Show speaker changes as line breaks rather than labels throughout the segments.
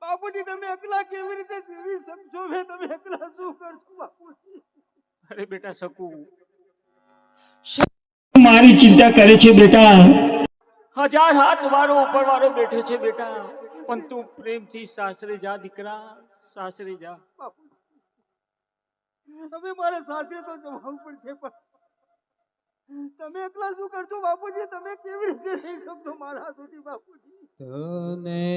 બાપુજી તમે એકલા કેવી રીતે જીવી શકશો? મેં તમે એકલા શું કરશો બાપુજી?
અરે બેટા શકુ,
મારી ચિંતા કરે છે બેટા.
1000 હાથ વારો ઉપર વાળો બેઠો છે બેટા, પણ તું પ્રેમથી સાસરે જા દીકરા, સાસરે જા.
બાપુજી હવે મારે સાસરે તો જવું પડશે, પણ તમે એકલા શું કરશો બાપુજી? તમે કેવી રીતે રહી શકશો મારા સુધી બાપુજી?
તને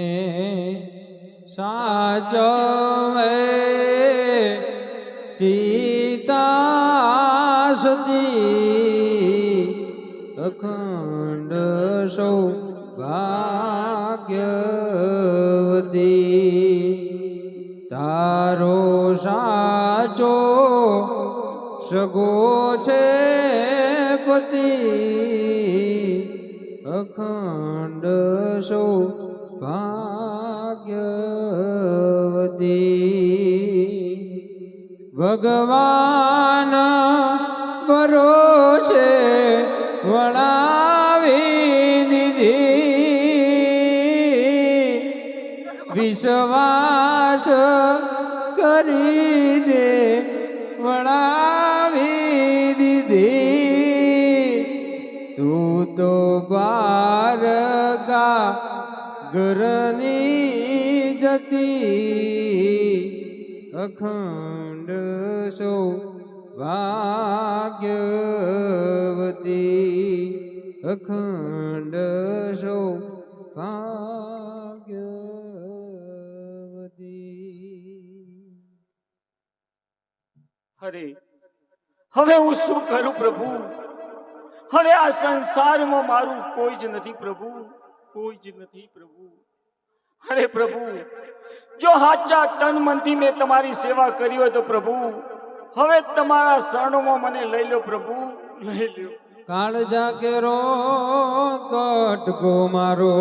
સાચવે સીતા સતી, અખંડ સૌભાગ્યવતી. તારો સાચો સગો છે પતિ, અખંડ સૌભાગ્યવતી. ભગવાન ભરોસે વણાવી દીધી, વિશ્વાસ કરી દે વણાવી દીધી. તું તો બારગા ઘરની જતી, અખંડ સૌભાગ્યવતી, અખંડ સૌભાગ્યવતી.
અરે હવે હું શું કરું પ્રભુ? હવે આ સંસારમાં મારું કોઈ જ નથી પ્રભુ, કોઈ જ નથી પ્રભુ. અરે પ્રભુ, જો સાચા તન મનથી મેં તમારી સેવા કરી હોય તો પ્રભુ હવે તમારા શરણોમાં મને લઈ લો પ્રભુ, લઈ લો.
કાળજા કેરો કટકો મારો,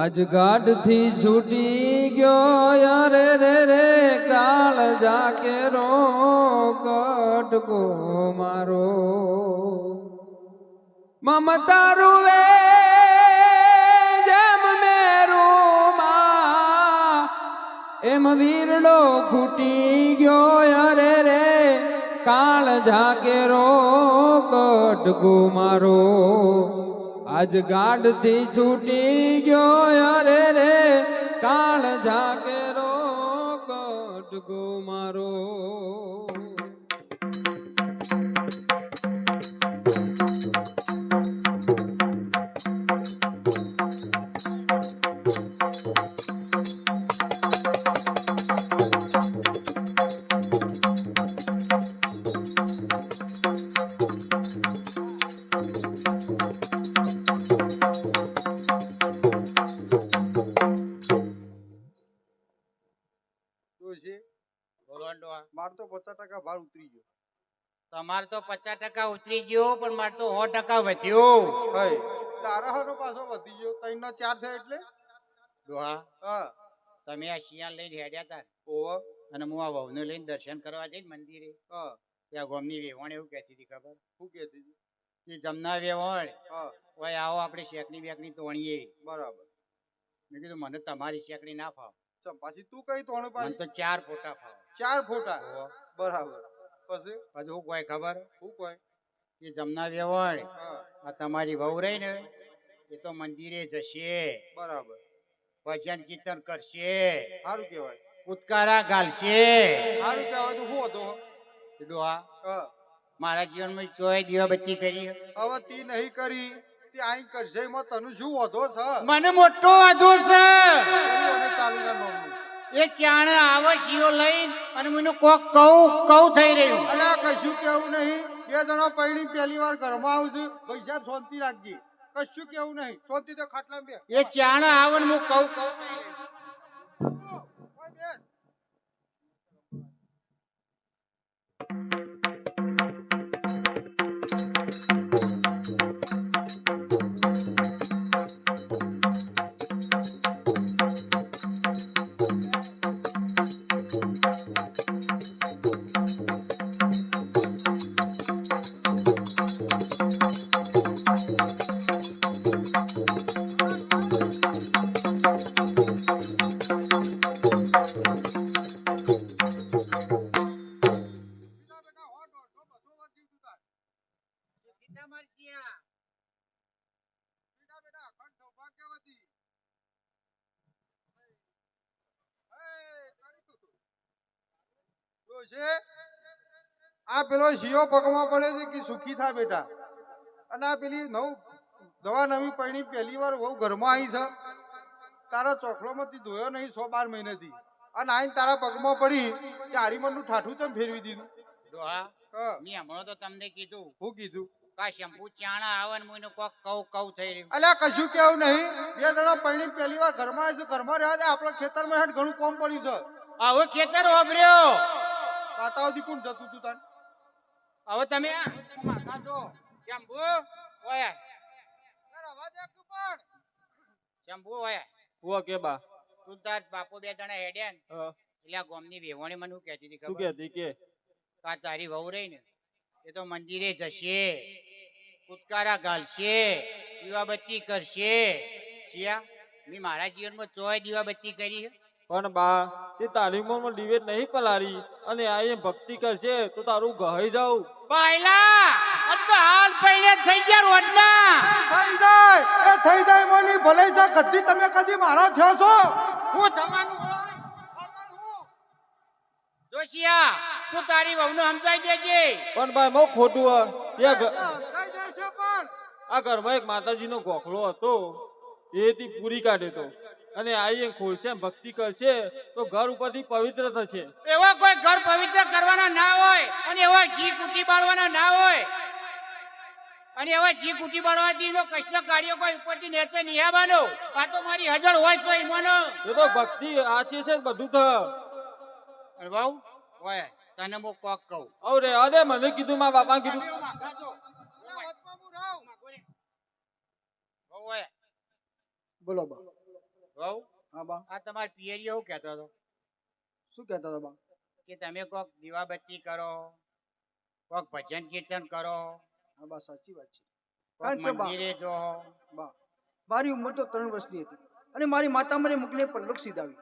આજ ગાઢથી છૂટી ગયો. અરે રે રે કાળજા કેરો કટકો મારો. મમતા રૂવે જેમ મેરું માં, એમ વીરડો ખૂટી ગયો. અરે રે કાળજા કેરો કટકો મારો, આજ ગાઢથી છૂટી ગયો. અરે રે કાળજા કેરો કટકો મારો.
માર તો 50% ભાર ઉતરી ગયો.
તમારે તો 50% ઉતરી ગયો, પણ મારે તો 100% વધ્યો.
તારા હારો પાછો વધી ગયો. 3 ના 4 થાય એટલે
ડોહા,
હા
તમે આ શિયાળ લઈને હેડ્યા હતા,
ઓહો
અને હું આ વહુને લઈને દર્શન કરવા જઈને મંદિરે,
હા
ત્યાં ગામની વેવાણ એવું કહેતી હતી ખબર?
શું કહેતી હતી?
કે જમના વેવાણ
હા
ઓય આવો આપણે શેકની બેકની તોણીએ.
બરાબર.
મેં કીધું મને તમારી શેકની ના ફાવ,
ચમ પાછી તું કઈ તોણે
મને
પાછી?
તો 4 ફોટા ફાવ.
4 ફોટા.
ઓહો.
બરાબર. પછી
પછી હું કોઈ ખબર
શું કોઈ?
કે જમના વેવાણ
હા
આ તમારી વહુ રહી ને એ તો મંદિરે જશે,
બરાબર.
ભજન કીર્તન કરશે,
સારું કહેવાય.
ઉત્કારા ગાલશે.
સારું કહેવાય તો શું હતો?
ડોહા,
હા
મારા જીવનમાં ચોય દીવાબત્તી કરી.
હવે તી નહીં કરી, તે આઈ કરશે. એમાં તને શું વધો છે?
મને મોટો વાંધો છે.
ચાલુ ના નોમનું.
એ ચાણે આવે શિયો લઈને અને મને કોક કહું થઈ રહ્યું.
અલ્યા કશું કેવું નહીં. 2 જણા પૈણી પહેલી વાર ઘરમાં આવશે. ભાઈ સાહેબ શાંતિ રાખજે. કશું કેવું નહીં. શાંતિ તો ખાટલા બે.
એ ચાણે આવે ને હું કહું થઈ રહ્યું.
ડોશે, આ પેલો શિયો પગમાં પડે છે કે સુખી થા બેટા. અને આ પેલી દવા નવી પૈણી પહેલી વાર બહુ ઘરમાં આવી છે. તારા ચોખલોમાંથી ધોયો નહીં 100-12 મહિનાથી. અને આઈને તારા પગમાં પડી કે હારીમનનું ઠાઠું ચમ ફેરવી દીધું.
ડોહા
હા,
મેં હમણાં તો તમને કીધું
હું કીધું?
કા શેમ્પુ ચાણા આવે ને મને કોક કઉ થઈ રહ્યું.
અલ્યા કશું કેવું નહીં. 2 જણા પૈણી પહેલી વાર ઘરમાં આવે છે, ઘરમાં રહ્યા છે. આપણા ખેતરમાં હેઠ ઘણું કોમ પડ્યું છે.
હવે ખેતર વાપર્યો.
તાતાઓથી કોણ જતું તું તાન?
હવે તમે માથા જો શેમ્પુ ઓય શેમ્પુ ઓય
હુઆ કે બા
તું તાર બાપુ 2 જણા હેડ્યા ને
હા,
એટલે આ ગામની વેવાણી મને શું કહેતી હતી
શું
ખબર?
કહેતી કે
આ તારી વહુ રહી ને એ તો મંદિરે જશે, કુદકારા ગાલશે, દીવાબત્તી કરશે. શિયા મેં મારા જીવનમાં ચોય દીવાબત્તી કરી છે.
પણ બા તે તારી ઉંમરમાં દિવેટ નહીં પલારી અને આ એ ભક્તિ કરશે તો તારું ગહાઈ જાવ.
બાયલા આ તો હાલ પહેલે થઈ ગયા રોડના.
થઈ જાય એ થઈ જાય મોની ભલે છે. કદી તમે કદી મારા થયો છો?
હું થવાનું હોય જોશિયા તું તારી વહુને સમજાઈ દેજે.
પણ ભાઈ બહુ ખોટું આ
કઈ દેશે પણ
આ ઘરમાં એક માતાજીનો ગોખલો હતો એથી પૂરી કાઢે તો અને આ એ ખોલશે ભક્તિ કરશે તો ઘર ઉપરથી પવિત્ર થશે.
એવા કોઈ ઘર પવિત્ર કરવાના ના હોય અને એવા જી કુટી બાળવાના ના હોય અને એવા જી કુટી બાળવાથી નો કૃષ્ણ કાર્યો કોઈ ઉપરથી નેચે નિહાવાનો. આ તો મારી હજળ હોય તો ઈમાનો.
એ તો ભક્તિ આચી છે બધું થ.
અરે બાઉ ઓય તને હું કોક કહું.
અરે અરે મને કીધું મારા બાપા કીધું.
ઓય
બોલો બા.
બાઉ
હા બા,
આ તમાર પિયરિયો શું કહેતો હતો
શું કહેતા હતા બા?
કે તમે કોક દીવાબત્તી કરો, કોક ભજન કીર્તન કરો,
હા બા, સાચી વાત છે.
કોક
કારણ કે બા,
મંદિરે જો.
બા મારી ઉંમર તો 3 વર્ષની હતી અને મારી માતા મને મોકલી પલ્લક સીધાવી.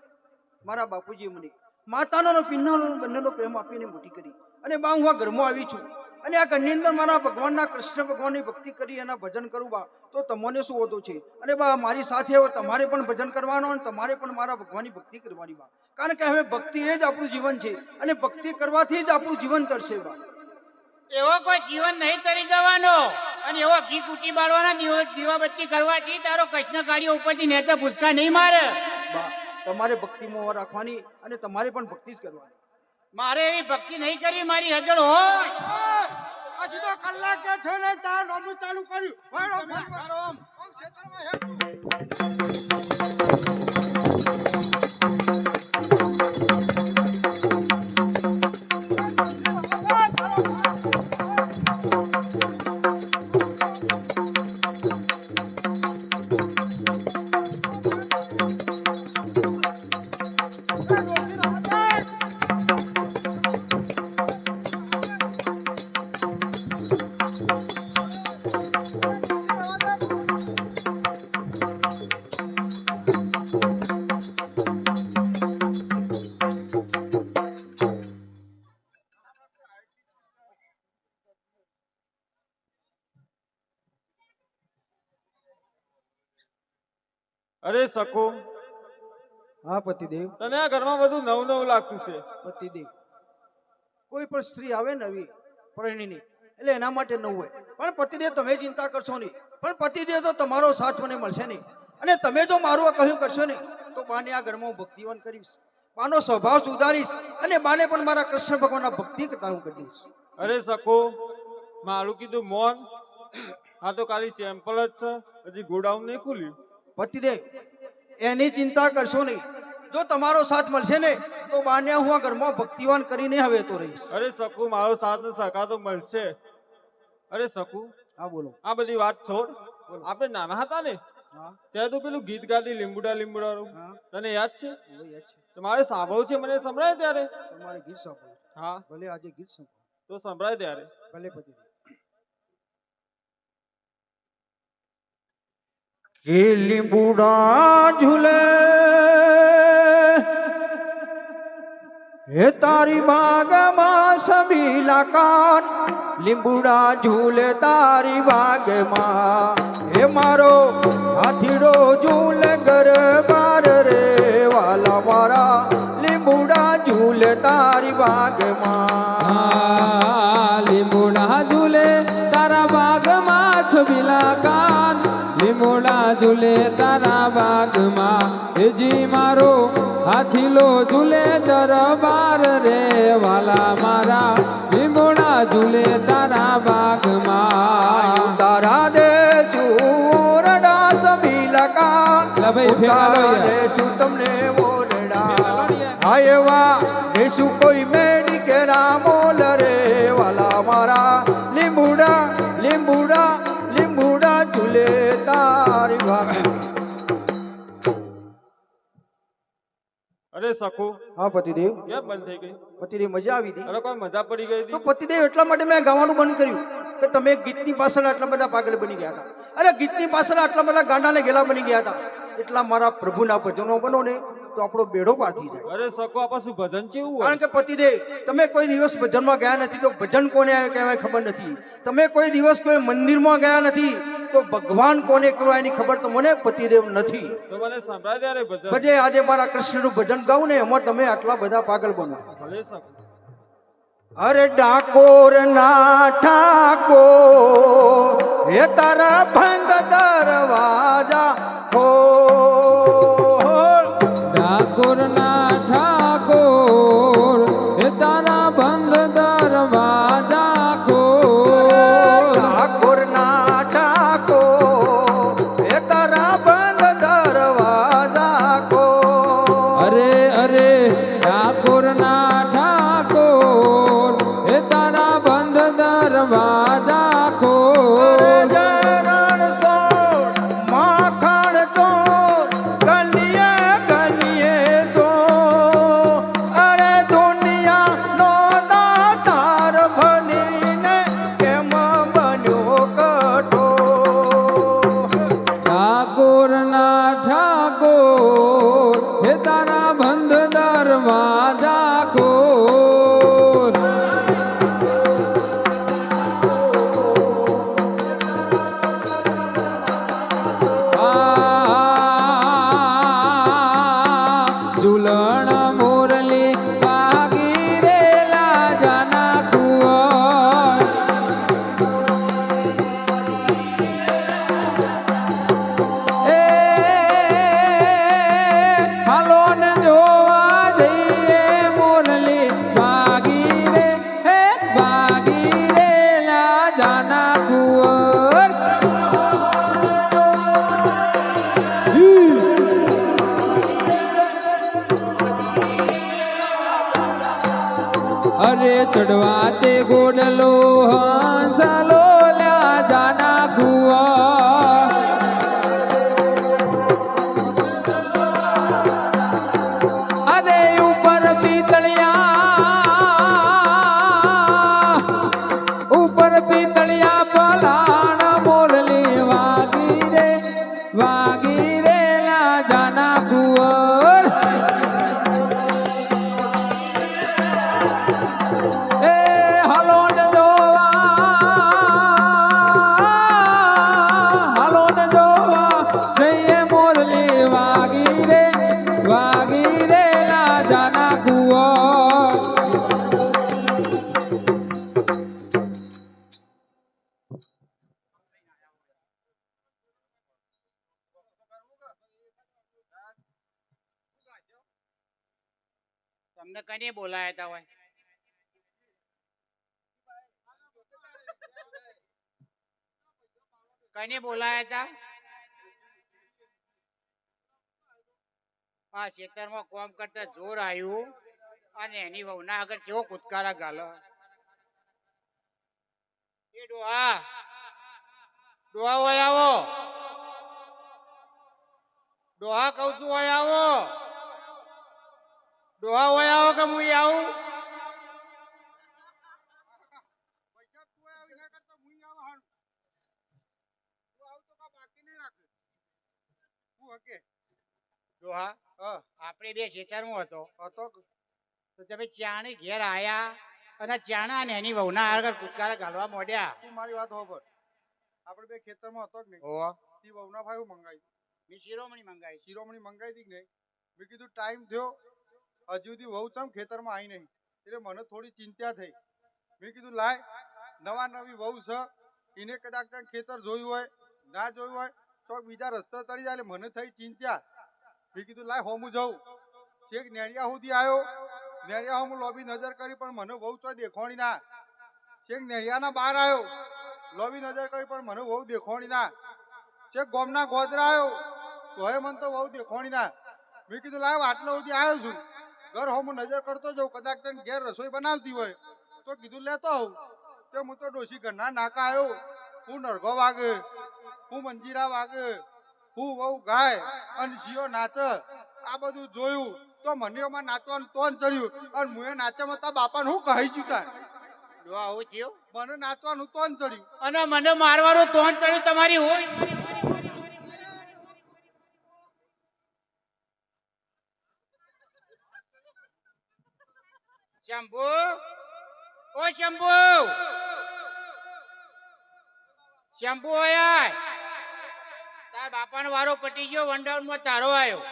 મારા બાપુજીએ મને માતાનો અને પિતાનો બંનેનો પ્રેમ આપીને મોટી કરી. અને બા હું આ ઘરમાં આવી છું અને આ ઘરની અંદર મારા ભગવાનના કૃષ્ણ ભગવાનની ભક્તિ કરી એના ભજન કરું બા તો તમને શું હોતું છે? અને બા મારી સાથે હવે તમારે પણ ભજન કરવાનો અને તમારે પણ મારા ભગવાનની ભક્તિ કરવાની બા. કારણ કે હવે ભક્તિ એ જ આપણું જીવન છે અને ભક્તિ કરવાથી જ આપણું જીવન તરશે બા.
એવો કોઈ જીવન નહીં તરી જવાનો અને એવો ઘી કુટી બાળવાના દીવાબત્તી કરવાથી તારો કૃષ્ણ કાળીઓ ઉપરથી નેચે ભૂસકા નહીં મારે.
બા તમારે ભક્તિમાં રાખવાની અને તમારે પણ ભક્તિ જ કરવાની.
મારે એવી ભક્તિ નહીં કરવી. મારી હજળ હોય
હજી તો કલાક કે થઈને તાર નોમું ચાલુ કર્યું.
અરે સખો
હા પતિદેવ.
તને આ ઘરમાં બધું નવું નવું લાગતું છે.
પતિદેવ કોઈ પણ સ્ત્રી આવે નવી પરણીની એટલે એના માટે નવું હોય. પણ પતિદેવ તમે ચિંતા કરશો નહીં. પણ પતિદેવ તો તમારો સાથ મને મળશે નહીં. અને તમે જો મારું આ કહ્યું કરશો ને તો બાને આ ઘરમાં હું ભક્તિવાન કરીશ, બાનો સ્વભાવ સુધારીશ અને બાને પણ મારા કૃષ્ણ ભગવાનના ભક્તિ કરતા હું કરીશ.
અરે સખો મારું કીધું મોન આ તો ખાલી સેમ્પલ જ છે, હજી ગોડાઉન નહીં ખુલ્યું.
પતિદેવ એની ચિંતા કરશો નહીં. જો તમારો સાથ મળશે ને તો બાને હું આ ઘરમાં ભક્તિવાન કરીને હવે તો રહીશ.
અરે સખુ મારો સાથ ને સખા તો મળશે. અરે સખુ
હા બોલો.
આ બધી વાત છોડ. આપણે નાના હતા ને
હા
ત્યારે તો પેલું ગીત ગાતી લીંબુડા લીંબુડાનું
હા
તને યાદ છે?
યાદ છે.
તમારે સાંભળવું છે મને સંભળાય ત્યારે?
તમારે ગીત સાંભળો.
હા
ભલે આજે ગીત સાંભળો.
તો સંભળાય ત્યારે.
ભલે પતિદેવ.
કે લીંબુડા ઝૂલે હે તારી બાગમાં સબીલા કાન, લીંબુડા ઝૂલે તારી બાગમાં, હે મારો હાથીડો ઝૂલે ઘર બાર રે વાલા મારા, લીંબુડા ઝૂલે તારી બાગમાં.
લીંબોડા ઝૂલે તારા બાગમાં હેજી મારો હાથીલો ઝૂલે દરબાર રે વાલા મારા લીંબોડા ઝૂલે તારા બાગમાં
તારા દે ઓરડા સમીલકા
લા ભાઈ ફેંકા લો યાર.
દેશું તમને ઓરડા આયવા દેશું કોઈ મેડી કે રામોલ રે વાલા મારા લીંબુડા લીંબુડા લીંબુડા ઝૂલે તારી ભાગ.
અરે સખુ
હા પતિદેવ,
કેમ બંધ થઈ ગઈ?
પતિદેવ મજા આવી હતી.
અરે કોઈ મજા પડી ગઈ
તો
હતી?
પતિદેવ એટલા માટે મેં ગાવાનું બંધ કર્યું કે તમે ગીતની પાછળ આટલા બધા પાગલ બની ગયા હતા. અરે ગીતની પાછળ આટલા બધા ગાંડાને ગેલા બની ગયા હતા. એટલા મારા પ્રભુના ભજનો બનો ને તો આપણો બેડો પાર થઈ જાય.
અરે સખુ આ પાછું ભજન કેવું હોય?
કારણ કે પતિદેવ તમે કોઈ દિવસ ભજનમાં ગયા નથી તો ભજન કોને કહેવાય ખબર નથી. તમે કોઈ દિવસ કોઈ મંદિરમાં ગયા નથી તો ભગવાન કોને કહેવાય એની ખબર તો મને પતિદેવ નથી.
તો મને સંભળાય ત્યારે ભજન.
ભજે આજે મારા કૃષ્ણનું ભજન ગાઉં ને એમાં તમે આટલા બધા પાગલ બનો.
ભલે સખુ.
અરે ડાકોર ના ઠાકોર હે તારા બંધ દરવાજા ખોલ.
ઠાકોર ના ઠાકોર હે તારા બંધ દરવાજા ખોલ.
ઠાકોર ના ઠાકોર હે તારા બંધ દરવાજા ખોલ.
અરે અરે ઠાકોર ના ઠાકોર હે તારા બંધ દરવાજા ખોલ.
રણ સોળ માખણ ચોર ગલીએ ગલીએ સો. અરે દુનિયાનો દાતાર બનીને કેમ બન્યો કઠોર.
ઠાકોર ના ઠાકોર હે તારા બંધ દરવાજા ખોલ. ઝૂલણ મોરલી વાગી રેલા જાના કુંવર. એ હાલો ને જોવા જઈએ મોરલી વાગી રે હે વાગી રેલા જાના કુંવર. અરે ચડવા તે ગોડલો હંસલો લ્યા જાના કુંવર. અરે ઉપર પિતળિયા પલાણ મોરલી વાગી રેલા જાના કુંવર. એ હાલો ને જોવા જઈએ મોરલી વાગી રેલા જાના કુંવર.
તમને કને બોલાયા હતા હોય? કને બોલાયા હતા? આ ખેતરમાં કોમ કરતા જોર આવ્યું અને એની વહુના આગળ કેવો કુદકારા ગાલો. એ ડોહા ડોહા હોય આવો. ડોહા કહું છું હોય આવો. ડોહા હોય આવો કે હું આવું? ડોહા આપણે બે ખેતરમાં હતો તો તમે ચાણી ઘેર આયા અને ચાણા ને એની વહુના આગળ કુદકારા ગાલવા મોડ્યા.
તું મારી વાત હોભળ. આપણે બે ખેતરમાં હતો જ નહીં.
ઓહો
તી વહુના ભાઈ મંગાવી.
મેં શિરોમણી મંગાવી.
શિરોમણી મંગાવી હતી કે નહીં. મેં કીધું ટાઈમ થયો હજુ સુધી વહુ ચમ ખેતરમાં આવી નહીં. એટલે મને થોડી ચિંતા થઈ. મેં કીધું લાય નવા નવી વહુ છે એને કદાચ ખેતર જોયું હોય ના જોયું હોય
ચોક બીજા રસ્તા ચડી જાય એટલે મને થઈ ચિંતા. મેં કીધું લાય હોમું જઉં. છેક નેડિયા સુધી આવ્યો. નેડિયા હું લોબી નજર કરી પણ મને બહુ ચોય દેખોણી ના. છેક નેડિયાના બહાર આવ્યો. લોબી નજર કરી પણ મને બહુ દેખોણી ના. છેક ગોમના ગોદરા આવ્યો. તોય મને તો બહુ દેખોણી ના. મેં કીધું લાવ આટલા સુધી આવ્યો છું. ઘર હોમું નજર કરતો જાઉં, કદાચ તને ઘેર રસોઈ બનાવતી હોય તો કીધું લેતો આવું. તે હું તો ડોશી ઘરના નાકા આવ્યો. હું નરગો વાગે, હું મંજીરા વાગે, હું બહુ ગાય અને જીઓ નાચે. આ બધું જોયું તો મને એમાં નાચવાનું તોન ચડ્યું અને મુએ નાચામાં તા બાપાને હું કહી ચૂક્યા.
જો આવું થયું
મને નાચવાનું તોન ચડ્યું.
અને મને મારવાનું તોન ચડ્યું તમારી હોય. શંભુ, ઓ શંભુ, શંભુ ઓય, તાર બાપાનો વારો પટી ગયો, વનડાઉનમાં તારો આવ્યો.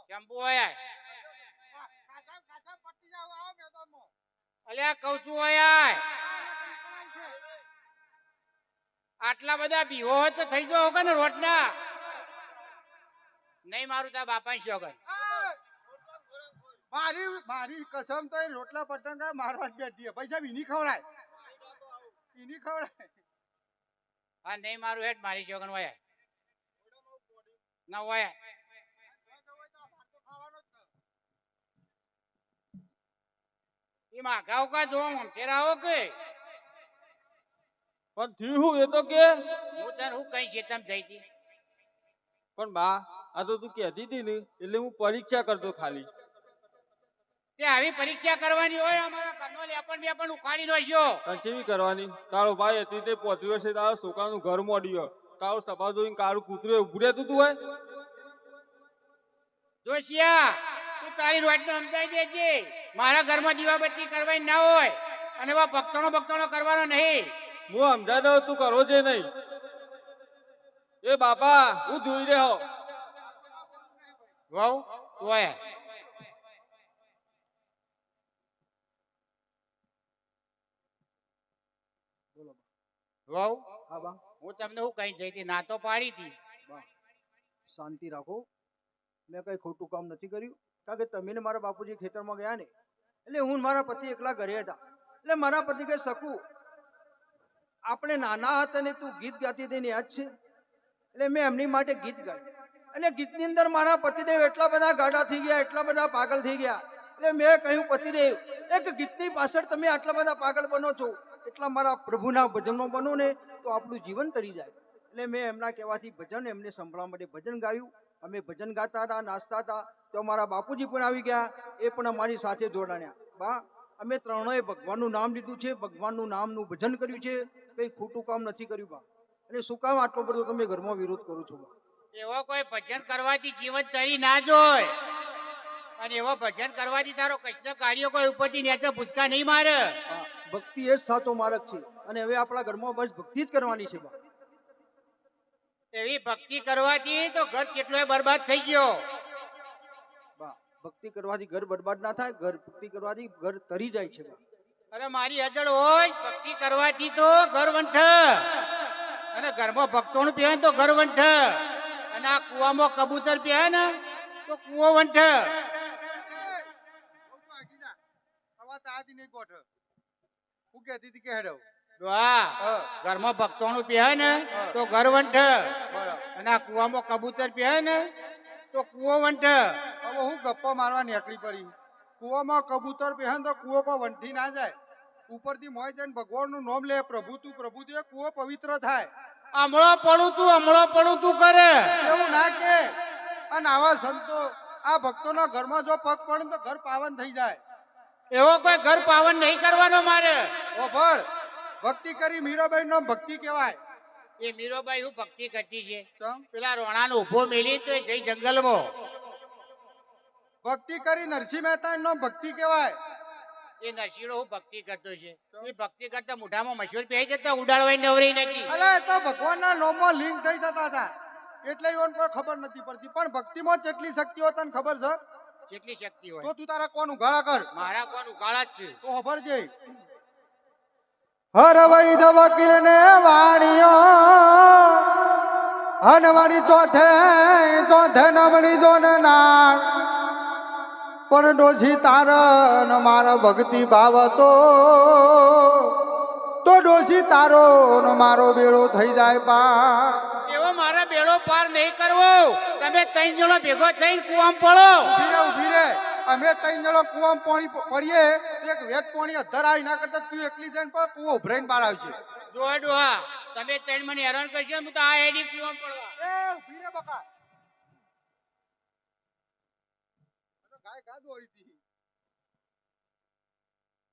શંભુ ઓય, અલ્યા કહું છું ઓય, આટલા બધા બીવો હોય તો થઈ જાવ કે ને રોટના. નહીં મારું તાર બાપા શોગન.
મારી કસમ તો એ રોટલા પટંગા મારવા જ બેઠી છે. પૈસા બીની ખવડાય, બીની ખવડાય.
હા નહીં મારું હેઠ મારી શોગન ઓય ના ઓય. એ માગાવ કા જો ફેરાવો કે
પણ થયું એ તો કે.
હું તને હું કઈ છે તમે જઈતી.
પણ બા આ તો તું કહેતી હતી ને એટલે હું પરીક્ષા કરતો ખાલી.
તે આવી પરીક્ષા કરવાની હોય અમારા ઘરનો લેપણ ઉખાડી નાખ્યો.
કંચેવી કરવાની? તારો ભાઈ હતી તે 35 વર્ષે તારા છોકરાનું ઘર મોડ્યું. તારો સભા જોઈને કાળું કૂતરું ઉભું રહેતું તું હોય.
જોશિયા તું તારી રોટનો સમજાઈ દેજે. મારા ઘરમાં દીવાબત્તી કરવાની ના હોય અને એવા ભક્તોનો કરવાનો નહીં.
હું સમજાય દઉં, તું કરવો છે નહીં. એ બાપા હું જોઈ રહ્યો.
વાવ ઓય વાવ
હા બા,
હું તમને હું કઈ જઈતી ના તો પાડી હતી.
શાંતિ રાખો. મેં કઈ ખોટું કામ નથી કર્યું. કારણ કે તમે ને મારા બાપુજી ખેતરમાં ગયા ને એટલે હું ને મારા પતિ એકલા ઘરે હતા. એટલે મારા પતિ કહે શકું આપણે નાના હતા ને તું ગીત ગાતી હતી ને યાદ છે? એટલે મેં એમની માટે ગીત ગાયું અને ગીતની અંદર મારા પતિદેવ એટલા બધા ગાડા થઈ ગયા, એટલા બધા પાગલ થઈ ગયા. એટલે મેં કહ્યું પતિદેવ એક ગીતની પાછળ તમે આટલા બધા પાગલ બનો છો, એટલા મારા પ્રભુના ભજનો બનો ને તો આપણું જીવન તરી જાય. એટલે મેં એમના કહેવાથી ભજન એમને સંભળવા માટે ભજન ગાયું. અમે ભજન ગાતા હતા, નાચતા હતા. તો અમારા બાપુજી પણ આવી ગયા, એ પણ અમારી સાથે જોડાણ્યા. બા અમે ત્રણેય ભગવાનનું નામ લીધું છે, ભગવાનનું નામનું ભજન કર્યું છે, કઈ ખોટું કામ નથી કર્યું બા. અને શું કામ આટલો બધો તમે ઘરમાં વિરોધ કરો છો બા?
એવો કોઈ ભજન કરવાથી જીવન તરી ના જોય અને એવો ભજન કરવાથી તારો કૃષ્ણ કાઢ્યો કોઈ ઉપરથી નીચે ભૂસકા નહીં મારે.
ભક્તિ એ જ સાચો માર્ગ છે અને હવે આપણા ઘરમાં બસ ભક્તિ જ કરવાની છે બા.
એવી ભક્તિ કરવાથી તો ઘર કેટલોય બરબાદ થઈ ગયો.
બા ભક્તિ કરવાથી ઘર બરબાદ ના થાય, ઘર ભક્તિ કરવાથી ઘર તરી જાય છે બા.
અરે મારી હજળ હોય ભક્તિ કરવાથી તો ઘર વંઠ અને ઘરમાં ભક્તોનું પહેરે તો ઘર વંઠ અને આ કુવામાં કબૂતર પહેરે ને તો કુવો વંઠ.
હું કહેતી હતી કે હેડો
ઘરમાં ભક્તોનું પહેરે ને તો ઘર વંઠ અને આ કુવામાં કબૂતર પહેરે ને તો કુવો વંઠ.
હવે હું ગપ્પા મારવા નીકળી પડી. કુવામાં કબૂતર પહેન તો કુવો કો વંઠી ના જાય. ઉપરથી મોય જઈને ભગવાનનું નામ લે, પ્રભુ તું કુવો પવિત્ર થાય.
હમણો પડું તું કરે
એવું ના કે. અને આવા સંતો આ ભક્તોના ઘરમાં જો પગ પડે તો ઘર પાવન થઈ જાય.
એવો કોઈ ઘર પાવન નહીં કરવાનો મારે.
ઓ ભળ ભક્તિ કરી મીરાબાઈ નો ભક્તિ કહેવાય.
એ મીરોબાઈ હું ભક્તિ કરતી છે?
ચમ?
પેલા રોણાનો ઉભો મેલી તો એ જઈ જંગલમાં.
ભક્તિ કરી નરસિંહ મહેતા નો ભક્તિ કહેવાય.
એ નરસિંહો હું ભક્તિ કરતો છે. એ ભક્તિ કરતા મોઢામાં મશહૂર પહેરી જતા ઉડાડવાની નવરી નથી.
અલે એ તો ભગવાનના નામમાં લિંક થઈ જતા હતા એટલે ઈવન કોઈ ખબર નથી પડતી. પણ ભક્તિમાં જેટલી શક્તિઓ તને ખબર છે?
કેટલી શક્તિ હોય
તો તું તારા કોણ ઉઘાડા કર
મારા કોણ ઉકાળા જ છે
તો ખબરજે હર વૈદ વકીલ ને વાણીઓ હનવાણી ચોથે ચોથે નમણી જોન નાર પણ ડોશી તારન મારા ભક્તિ ભાવ તો ડોશી તારો ને મારો બેડો થઈ જાય પાર
એવો મારા બેડો પાર નહીં કરવો તમે ત્રણ જણો ભેગો થઈને કુવામાં પડો
ઊભી રે અમે ત્રણ જણો કુવામાં પાણી પડીએ એક વેત પાણી અધર આવી ના કરતા તું એકલી જઈને પણ કુવો ઉભરાઈને બહાર આવશે
જો ડોહા તમે ત્રણ મને હેરાન કરશો હું તો આ હેડી કુવામાં પડવા
એ ઊભી રે બકા ગાય ગા દોડી હતી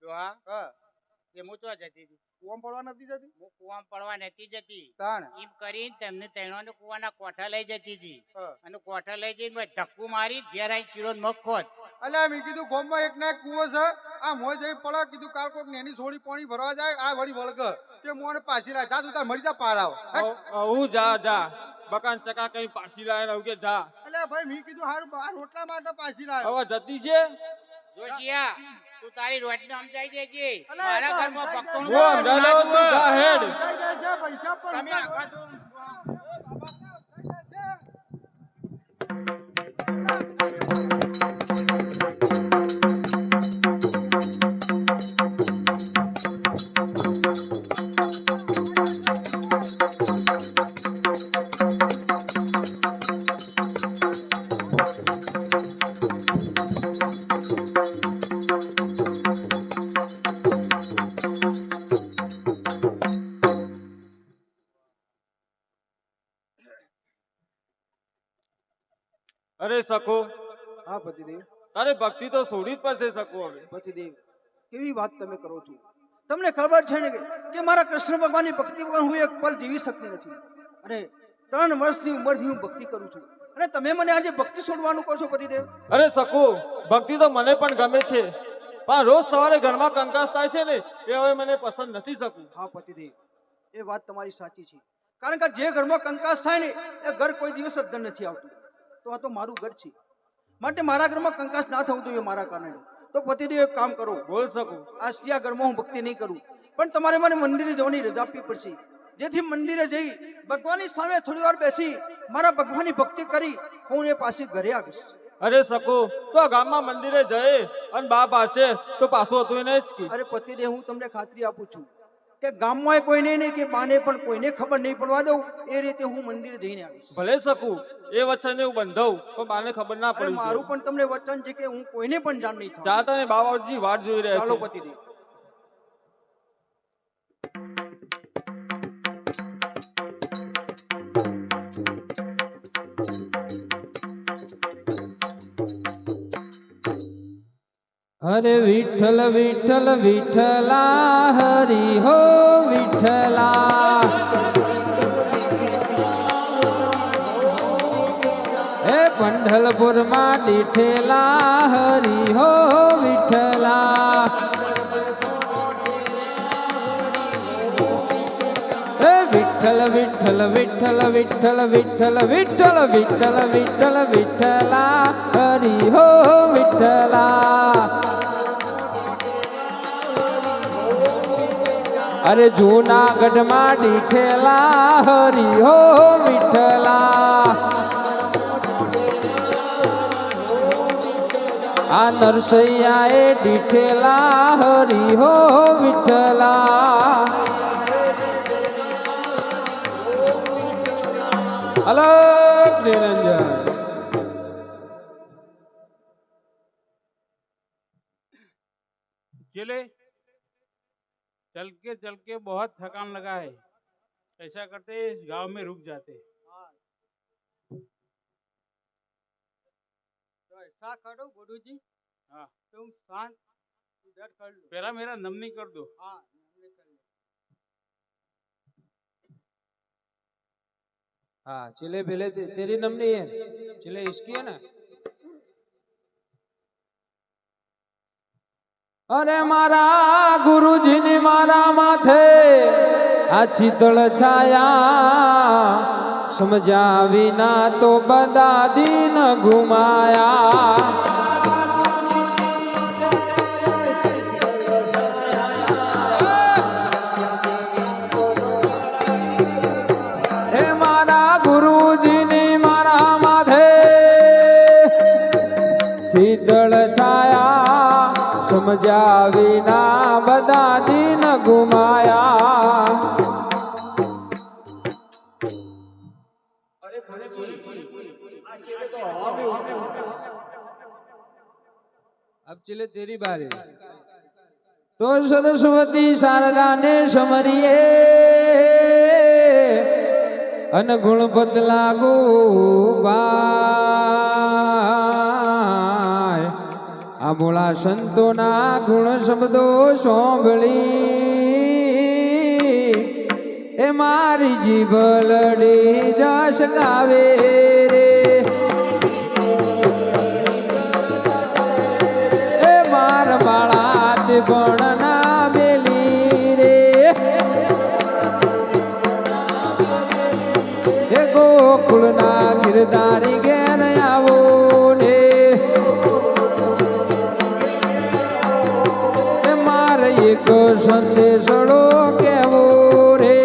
ડોહા
હા
એ હું તો જતી હતી
કુવામાં પડવા નથી જતી
હું કુવામાં પડવા નથી જતી
તાણ
એમ કરીને તેમને ત્રણોને કુવાના કોઠા લઈ જતી હતી
હા.
અને કોઠા લઈ જઈને ધક્કુ મારી ઘેર આવીને શીરો ને મગ ખોત
અલ્યા મેં કીધું ગોમમાં એક ના એક કૂવો છે આ મોય જઈ પડે કીધું કાલ કોક નેની છોડી પાણી ભરવા જાય આ વળી વળગ તે મોને પાછી લાય જા તું તાર મરી જા પાર આવ
હું જા જા બકાન ચકા કઈ પાછી લાય રહું કે જા
અલ્યા ભાઈ મેં કીધું હારું બાર રોટલા માટે પાછી લાય
હવે જતી છે
જોશિયા તું તારી રોટને સમજાઈ દેજે
અલા,
મારા
એ તો
ઘરમાં
સમજાઈ
ભક્તોનું
હું સમજાઈ દઉં, તું જા હેડ.
પૈસા પણ
તમે આખા તો
અરે સખો
હા પતિદેવ
તારે ભક્તિ તો છોડી જ પડશે સખો હવે
પતિદેવ કેવી વાત તમે કરો છો તમને ખબર છે ને કે મારા કૃષ્ણ ભગવાનની ભક્તિ વગર હું એક પલ જીવી શકતી નથી અને 3 વર્ષની ઉંમરથી હું ભક્તિ કરું છું અને તમે મને આજે ભક્તિ છોડવાનું કહો છો પતિદેવ
અરે સખો ભક્તિ તો મને પણ ગમે છે પણ રોજ સવારે ઘરમાં કંકાસ થાય છે ને એ હવે મને પસંદ નથી શકું
હા પતિદેવ એ વાત તમારી સાચી છે કારણ કે જે ઘરમાં કંકાસ થાય ને એ ઘર કોઈ દિવસ અદ્ધર નથી આવતું તો આ તો મારું ઘર છે માટે મારા ઘરમાં કંકાસ ના થવું જોઈએ મારા કારણે તો પતિદેવ એક કામ કરો
બોલ શકું
આજથી આ ઘરમાં હું ભક્તિ નહીં કરું પણ તમારે મને મંદિરે જવાની રજા આપવી પડશે જેથી મંદિરે જઈ ભગવાનની સામે થોડી વાર બેસી મારા ભગવાનની ભક્તિ કરી હું એ પાછી ઘરે આવીશ
અરે સખો તો આ ગામમાં મંદિરે જઈએ અને બા પાસે તો પાછું હતું એને જ કી
અરે પતિદેવ હું તમને ખાતરી આપું છું કે ગામમાં કોઈને નહીં કે બાને પણ કોઈને ખબર નહીં પડવા દઉં એ રીતે હું મંદિરે જઈને આવીશ
ભલે શકું એ વચન હું બંધાવું પણ બાને ખબર ના
અરે
પડી
મારું પણ તમને વચન છે કે હું કોઈને પણ જાણ નહીં થાઉં.
જાતા ને બાબાજી વાટ જોઈ રહ્યા
ચાલો
છે
પતિદેવ
અરે વિઠ્ઠલ વિઠ્ઠલ વિઠ્ઠલા હરી હો વિઠ્ઠલા હે પંઢલપુરમાં દીઠેલા હરી હો વિઠ્ઠલા હે વિઠ્ઠલ વિઠ્ઠલ વિઠ્ઠલ વિઠ્ઠલ વિઠ્ઠલ વિઠ્ઠલ વિઠ્ઠલ વિઠ્ઠલ વિઠ્ઠલા હરી હો વિઠ્ઠલા અરે જૂનાગઢમાં દીઠેલા હરી હો વિઠ્ઠલા આ નરસૈયાએ દીઠેલા હરી હો વિઠ્ઠલા અલગ નિરંજન
चल के बहुत थकान लगा है ऐसा करते इस गांव में रुक जाते
તો ऐसा करो गुरु जी
हाँ
तुम शांत इधर कर लो
पहला मेरा नमनी कर दो
हाँ हमने कर लो
हाँ चले पहले तेरी नमनी है चले इसकी है ना अरे मारा गुरुजी मारा माथे आ शीतल छाया समझा विना तो बदा दिन घुमाया સમજ્યા વિના બધા દિન ગુમાયા.
અરે ગુરુજી આ ચેલે તો હવા में उठे
अब चले तेरी बारी. तो सरस्वती शारदा ने समरिए अन गुणपत लागू बाय. આ ભોળા સંતોના ગુણ શબ્દો સાંભળી એ મારી જીભ લડી જશ ગાવે રે. એ માર બાળા તે પણ ના મેલી રે. એ ગોકુળના ગિરધારી ઘેર આવો ને એ મારે એક સંદેશડો કેવો રે.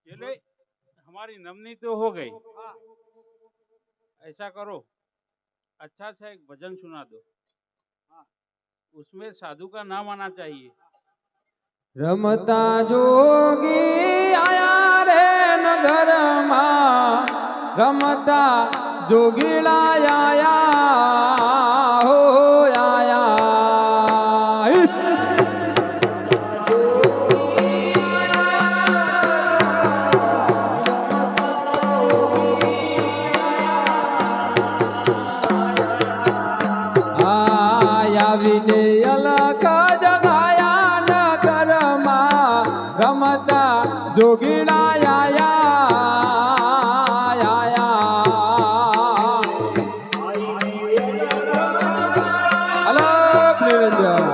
चले हमारी नमनी तो हो गई. ऐसा करो, अच्छा सा एक भजन सुना दो. उसमें साधु का नाम आना चाहिए.
રમતા જોગી આયા રે નગરમાં. રમતા જોગીડા આયા હો આયા. આવીને અલખ જગાયા નગરમાં. રમતા જોગીડા આયા. અલખ નિરંજન.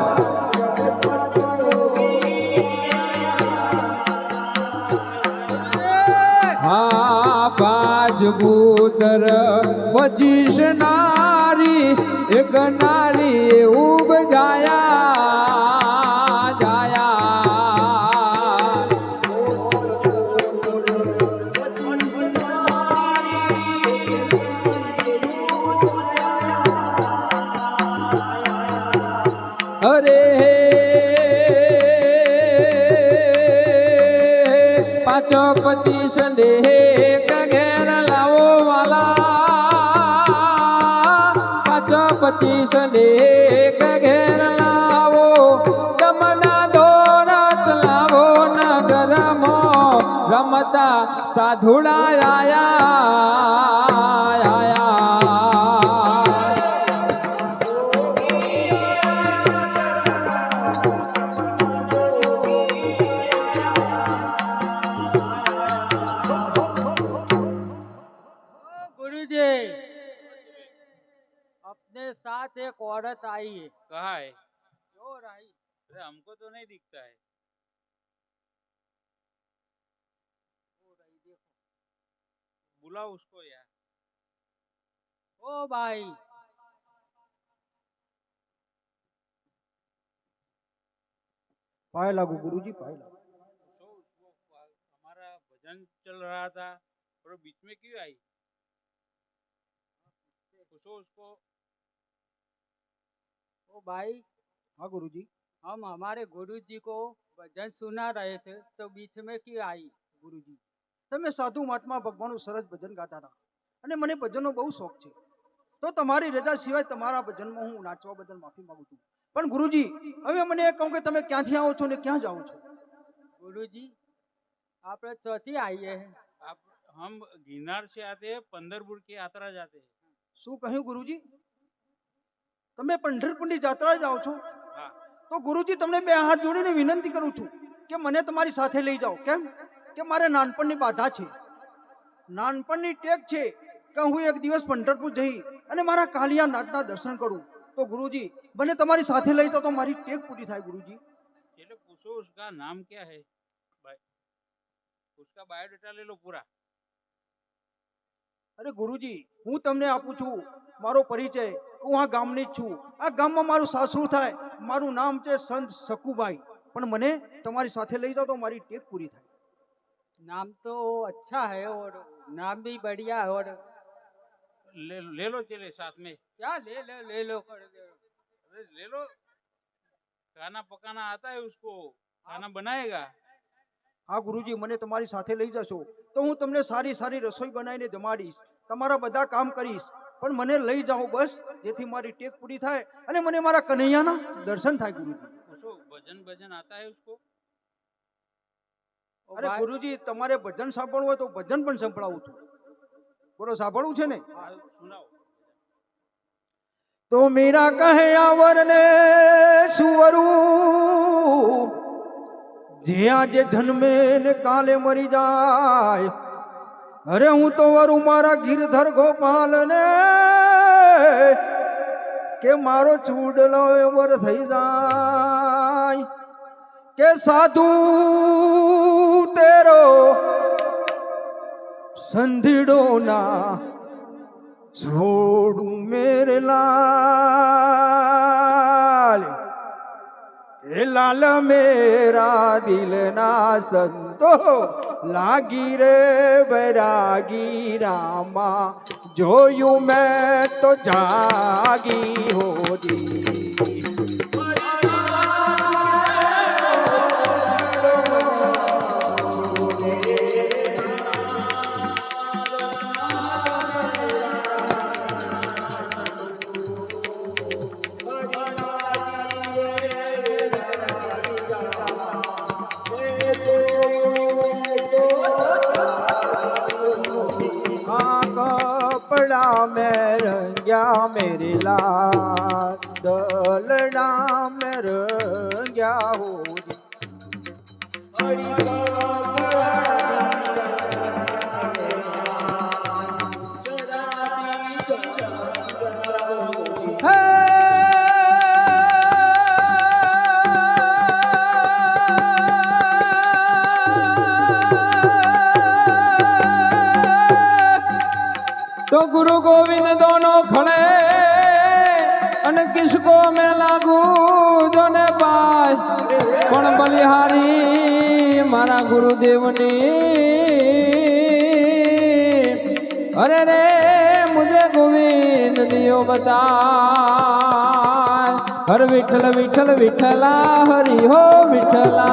હા પાંચ ભૂતર 25 નારી એક નારી એવું બજાયા જાયા. અરે 25 ને એક ઘેર લાવો વાલા. 25 ને એક ઘેર લાવો. જમના દોર ચલાવો નગરમાં. રમતા સાધુડા આયા.
गुरुजी अपने साथ एक औरत आई है.
कहा है?
क्यों आई?
अरे हमको तो नहीं दिखता है. बुलाओ उसको यार.
ओ भाई
पाए लागू गुरुजी, पाए लागू.
तो उसको हमारा भजन चल रहा था और बीच में क्यों आई? पूछो उसको.
ओ भाई
हाँ गुरुजी.
हम हमारे गुरुजी को भजन सुना रहे थे तो बीच में क्यों आई?
ગુરુજી તમે સાધુ મહાત્મા ભગવાનનું સરસ ભજન ગાતા હતા અને મને ભજનનો બહુ શોખ છે. તો તમારી રજા સિવાય તમારા ભજનમાં હું નાચવા બદલ માફી માંગુ છું. પણ ગુરુજી હવે મને એ કહો કે તમે ક્યાંથી આવો છો ને ક્યાં જાઓ છો?
गुरुजी आप चौथी आई है.
आप हम गिरनार से आते हैं, पंढरपुर की यात्रा जाते हैं.
શું કહ્યું ગુરુજી? તમે પંઢરપુરની જાત્રા જાઓ છો?
हाँ.
તો ગુરુજી તમને બે હાથ જોડીને વિનંતી કરું છું કે મને તમારી સાથે લઈ જાઓ. કેમ કે મારે નાનપણની બાધા છે, નાનપણની ટેક છે કે હું એક દિવસ પંઢરપુર જઈ અને મારા કાલિયા નાથના દર્શન કરું. તો ગુરુજી મને તમારી સાથે લઈ જાઓ તો મારી ટેક પૂરી થાય ગુરુજી.
चलो पूछो उसका नाम क्या है. उसका बायोडाटा ले लो पूरा.
અરે ગુરુજી હું તમને આપું છું મારો પરિચય. હું આ ગામની જ છું. આ ગામમાં મારું સાસરું થાય. મારું નામ છે સંત સકુભાઈ. પણ મને તમારી સાથે લઈ જાઓ તો મારી ટેક પૂરી થાય.
नाम तो अच्छा है और नाम भी बढ़िया है और
ले लो चले साथ में।
क्या ले लो कर दे।
अरे ले लो, खाना पकाना आता है उसको, खाना बनाएगा।
હા ગુરુજી, મને તમારી સાથે લઈ જશો તો હું તમને સારી સારી રસોઈ બનાવીને જમાડીશ, તમારા બધા કામ કરીશ, પણ મને લઈ જાઓ બસ, જેથી મારી ટેક પૂરી થાય અને મને મારા કનૈયાના દર્શન થાય ગુરુજી.
उसको भजन भजन आता है उसको।
ओ
અરે
भाई,
ગુરુજી, તમારે ભજન સાંભળવું હોય તો ભજન પણ સંભળાવું છું. બોલો, સાંભળવું છે ને?
हाँ, सुनाओ।
તો મીરા કહે આવરને સુવરું, જે આજે જન્મે ને કાલે મરી જાય. અરે હું તો વરું મારા ગિરધર ગોપાલ ને, કે મારો ચૂડલો વર થઈ જાય. કે સાધુ તેરો સંધીડો ના છોડું મેરે લાલ. એ લાલ મેરા દિલ ના સંતો લાગી રે બૈરાગી રામા, જોયું મેં તો જાગી હોતી. कपड़ा में रंग्या मेरे लाल, दलना में रंग्या हो.
तो गुरु गोविंद दोनों खड़े अन किसको मैं लागू जो ने पाए, पण बलिहारी मारा गुरुदेवनी. अरे रे मुझे गोविंद दियो बता, हर विठल विठल विठला हरि हो विठला.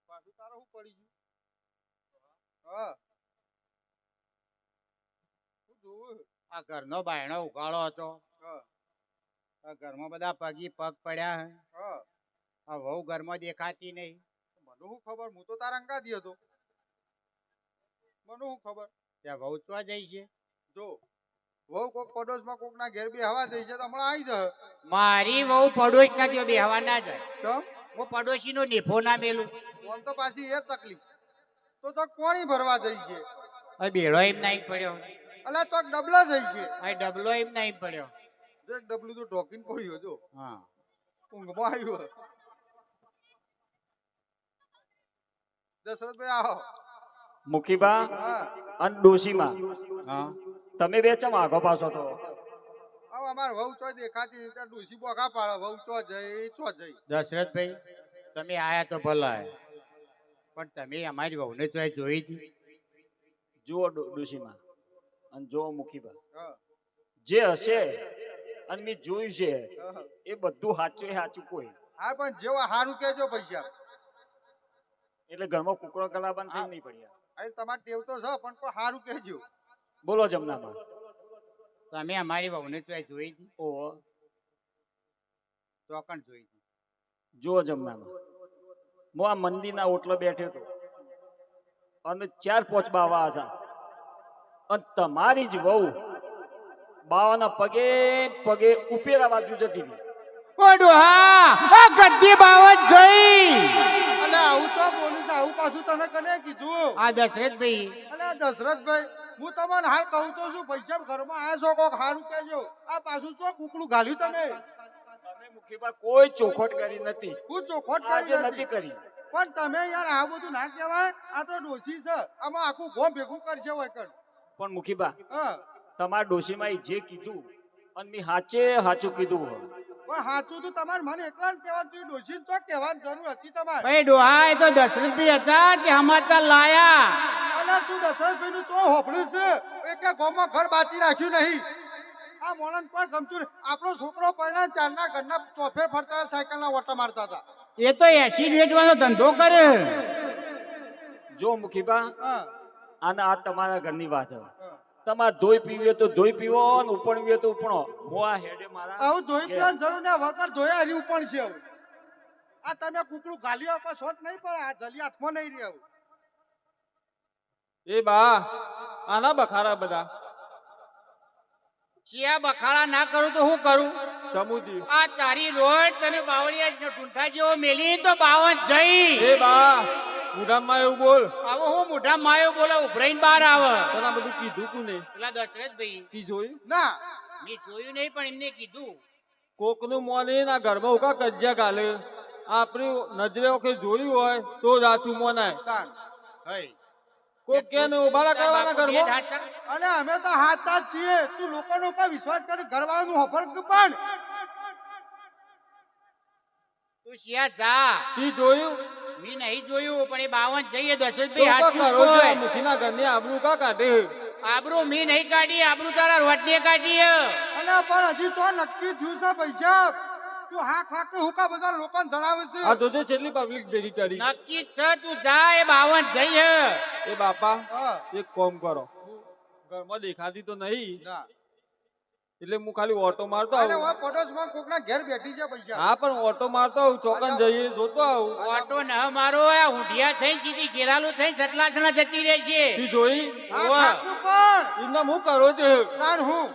પાછું તારે શું પડી ગયું? હા, શું જોવું?
આ ઘરનો બાયણો ઉગાડો હતો,
હા,
આ ઘરમાં બધા પગી પગ પડ્યા હે.
હા.
આ વહુ ઘરમાં દેખાતી નહીં.
મને શું ખબર? હું તો તારા અંગાથી હતો. મને શું ખબર?
ત્યાં વહુ ચો જઈ છે?
જો વહુ કોક પડોશમાં કોકના ઘેર બી હવા દઈ છે તો હમણાં આવી જાય.
મારી વહુ પડોશ ના જો બેહવા ના જાય.
ચમ
હું પડોશીનો નેફો ના મેલું.
કોણ તો પાછી એ તકલીફ. તો કોણી ભરવા જઈ છે?
હવે બેડો એમ નહીં પડ્યો,
અલા ચોક ડબલા જઈ છે.
હવે ડબલો એમ નહીં પડ્યો.
જો એક ડબલું તો ઢોકીને પડ્યો. જો
હા,
ઊંઘમાં આવ્યો. દશરથભાઈ આવો.
મુખીબા
હા,
અને ડોશીમાં
હા.
તમે બે ચમ આગો પાછો તો?
આવો અમાર વહુ ચો દેખાતી એટલે ડોસી બોકા પાડે. વહુ ચો જઈ ચો જઈ.
દશરથભાઈ, તમે આયા તો ભલા, પણ તમે અમારી વહુને તો જોઈ હતી?
જુઓ ડોશીમાં અને જુઓ મુખીબા,
હા,
જે હશે અને મેં જોયું છે
હા.
એ બધું સાચું સાચું કોઈ.
હા, પણ જેવા હારું કેજો પૈસા.
એટલે ઘરમાં કુકડો કલાબાન થઈ નહીં પડ્યા.
અહીં તમારે ટેવ તો છે પણ કોઈ હારું કહેજો.
બોલો જમનામાં.
તમે અમારી વહુને તો જોઈ હતી?
ઓહો,
ચોકણ જોઈ હતી.
જુઓ જમનામાં, હું આ મંદિરના ઓટલો બેઠ્યો હતો અને 4-5 બાવા હતા અને તમારી જ વહુ બાવાના પગે પગે ઉપેરા બાજુ જતી હતી.
ઓ ડોહા, આ ગદ્દી બાવત જોઈ.
અલે આવું છો બોલીશ આવું પાછું તને કને કીધું
આ દશરથભાઈ
અલે દશરથભાઈ હું તમને હાલ કહું તો છું પૈસા ઘરમાં આયા છો કોક હારું કહેજો આ પાછું છો કુકડું ઘાલ્યું તમે
તમે મુખીબા કોઈ ચોખવટ કરી નથી,
હું ચોખવટ
આજે
કરી
નથી
નથી
કરી.
પણ તમે યાર આ બધું ના કહેવાય આ તો ડોશી છે આમાં આખું ગોમ ભેગું કરશે હોય કણ
પણ મુખીબા
હા
તમારા ડોશીમાં જે કીધું અને મેં હાચે હાચું કીધું.
પણ સાચું તો તમારે મને એકલા જ કહેવાનું તું ડોશી ચોક કહેવાની જરૂર હતી તમારે
ભાઈ ડોહા એ તો દશરથભાઈ હતા તે સમાચાર લાયા.
અને તું દશરથભાઈ નું ચો હોપડ્યું છે એકે ગામમાં ઘર બાચી રાખ્યું નહીં આ મોણન પણ ગમતું નહીં. આપણો છોકરો પરણા ત્યારના ઘરના ચોફે ફરતા સાયકલ ના ઓટા મારતા હતા
એ તો એસિડ વેચવાનો ધંધો કરે.
જો મુખીબા
હા
આના આ તમારા ઘરની વાત હવે. તમારે ધોઈ પીવી તો ધોઈ પીવો અને ઉપણવી તો ઉપણો. હું આ હેડે મારા
આવું ધોઈ પીવાની જરૂર ના વગર ધોયા હરી પણ છે હવે આ તમે કુકડું ગાલ્યો આપો શોટ નહીં પણ આ જલી હાથમાં નહીં રહે હવે
એ બા આના બખારા બધા
ચિયા બખાડા ના કરું તો હું કરું?
ચમુદી
આ તારી રોડ તને બાવળિયા ઢૂંઠા જેવો મેલી તો બાવન જઈ.
એ બા મુઢામાં એવું બોલ
આવો હું મોઢા માયો બોલા ઉભરાઈને બહાર આવે.
તને બધું કીધું તું નહીં
પેલા દશરથભાઈ
કી જોયું
ના
મેં જોયું નહીં પણ એમને કીધું.
કોકનું મોને ના ઘરમાં ઉકા કજ્જા ગાલે આપણી નજરે ઓકે જોયું હોય તો જ આછું મોનાય
તાન
હઈ
કોક કે ને ઉભાડા કરવાના ઘરમાં
અને અમે તો હાચા જ છીએ તું લોકોનો ઉપર વિશ્વાસ કરી ઘરવાળાનું હોફર પણ
તું શિયા જા.
કી જોયું
મેં નહીં જોયું પણ એ બાવન જઈએ
તો
દશરથભાઈ
કા
હાચું જ
કરો છો
હોય.
મુખીના ઘરની આબરૂ કા કાઢે
આબરૂ મેં નહીં કાઢી આબરૂ તારા રોટલીએ કાઢી.
અને પણ હજી તો નક્કી થયું છે પૈસા તું હા ખાકે હુકા બધા લોકોને જણાવે છે
આ જોજે છેલ્લી પબ્લિક ભેગી કરી
નક્કી જ છે તું જા એ બાવન જઈએ.
એ બાપા
હા
એક કોમ કરો ઘરમાં દેખાતી તો નહીં
ના
એટલે હું ખાલી ઓટો મારતો
અરે
આવું
ઓય પડોશમાં કોકના ઘેર બેઠી છે પૈસા
હા પણ ઓટો મારતો આવું ચોકન જઈએ જોતો આવું
ઓટો ન મારો આ ઊંઢિયા થઈને સીધી ઘેરાલું થઈને જટલાસણા જતી રહે છે.
તી જોઈ
હા
ઓવા.
ખાતું પણ
એમને હું કરો છે
તાણ હું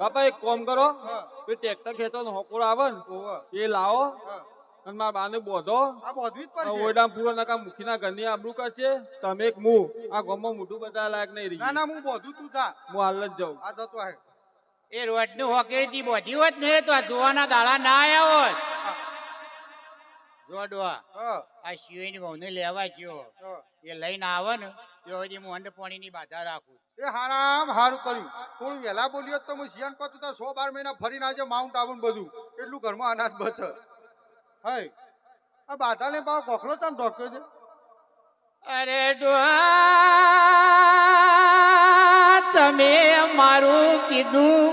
બાપા એક કોમ કરો
હા
એ ટ્રેક્ટર ખેંચવાનો હોકોર આવે ને
ઓવા.
એ લાવો
હા
અને મારા બાને બોધો
આ બોધવી જ પડશે
ઓયડા પૂરા નકા મુખીના ઘરની આબરૂ કરશે તમે એક મું આ ગામમાં મોઢું બતાવવા લાયક નહીં રહી
ના ના હું બોધું તું જા
હું હાલ જ જાઉં
આ જતો હે
એ રોડનું હોકેડી બોધી હોત ને તો આ જોવાના દાડા ના આયા હોત. જો ડોહા
હા
આ શિવની વહુને લેવા ગયો
હા
એ લઈને આવે ને તો હજી હું અંડ પાણીની બાધા રાખું.
એ હારામ હારું કર્યું થોડું વહેલા બોલ્યો તો હું શિયાન કહું તો 100-12 મહિના ફરીને આજે માઉન્ટ આબુ ને બધું એટલું ઘરમાં અનાજ બચે હઈ આ બાધાને ભાવ ગોખલો તમ ઢોક્યો છે
અરે ડોહા તમે મારું કીધું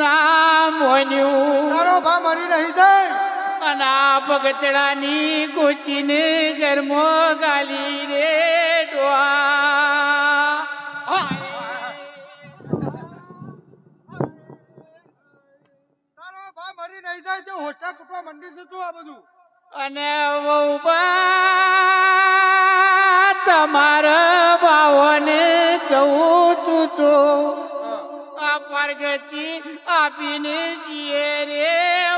ના મોન્યું
તારો ભા મરી નહીં જાય
અને આ બગતડાની કોચીને ગરમો ગાલી રે ડોહા.
તારો ભા મરી નહીં જાય તે હોસ્ટા કૂટવા મંડી છે તું આ બધું
અને વહુબા તમારા બાવને ચૌ તો આ પરગતિ આપીને જીએ રે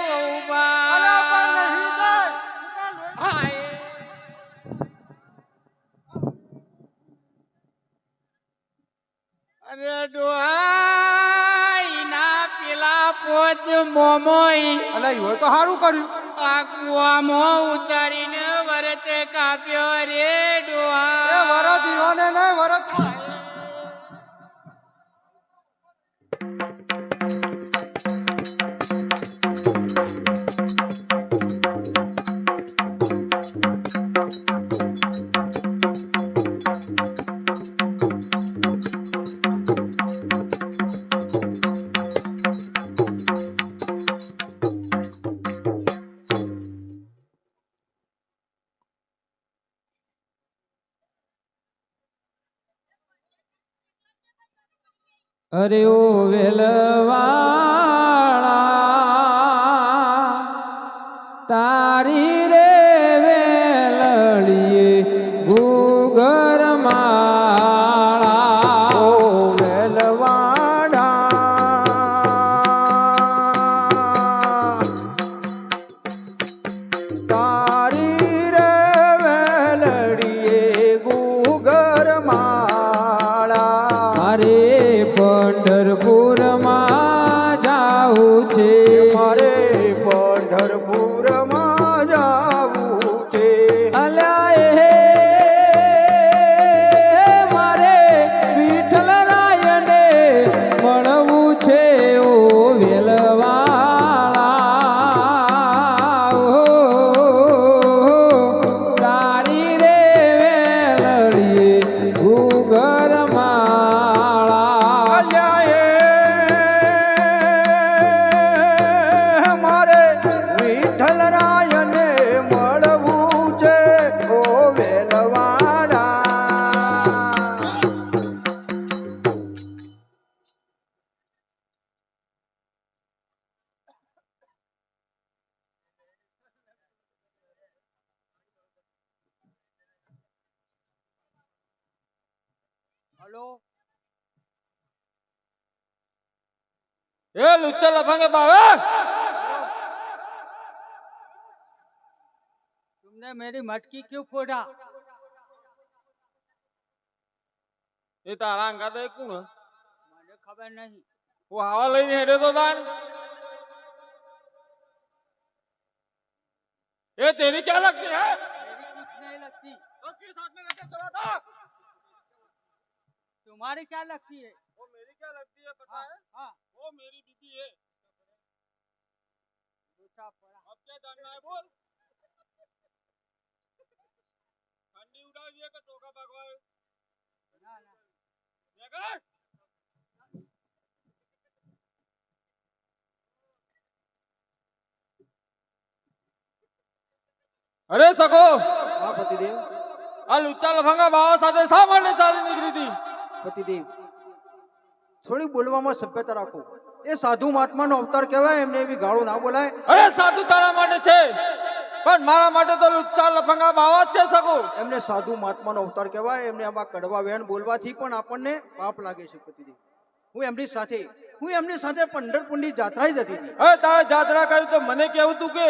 વહુબા.
અરે પણ નહીં જાય
હાય. અરે ડોહાઈ ના પેલા પોચ મોમોઈ
અલે હોય તો સારું કર્યું
આ કુવામાં ઉતારીને વરત કાપ્યો રે
એ
ડોહા.
વરત ઈવાને નહીં વરત
અરે ઓ વેલવાળા તારી રે વેલડીએ ભૂગર માળા ઓ વેલવાડા તારી રે
બોલો.
એ લુચ્ચા લફંગે બાવા
तुमने मेरी मटकी क्यों फोड़ा?
એ તારા અંગા તો કોણ
मुझे खबर नहीं.
હું હવા લઈને હેડ્યો તો તાન એ તેરી ક્યાં લગતી હે
मेरी कुछ नहीं लगती.
तो किस हाथ में लेके चला था
तुम्हारी क्या लगती है?
वो मेरी क्या लगती है पता है
हाँ.
वो मेरी बीबी है
दूसरा पड़ा.
अब क्या जानना है बोल ठंडी उड़ा दिए का टोका भगवाए
ना ना.
ये कर અરે સકો
હા પતિદેવ.
આ લુચ્ચા લફંગા બાવા સાથે શા માટે ચાલી નીકળી હતી
પતિદેવ થોડી બોલવામાં સભ્યતા રાખો. એ સાધુ મહાત્માનો અવતાર કહેવાય, એમને એવી ગાળો ના બોલાય.
અરે સાધુ તારા માટે છે પણ મારા માટે તો લુચ્ચા લફંગા બાવા જ છે સકો
એમને સાધુ મહાત્માનો અવતાર કહેવાય. એમને આવા કડવા વેણ બોલવાથી પણ આપણને પાપ લાગે છે પતિદેવ. હું એમની સાથે પંઢરપુરની જાત્રાએ જતી હતી.
અરે તારે જાત્રા કરી તો મને કેવું તું કે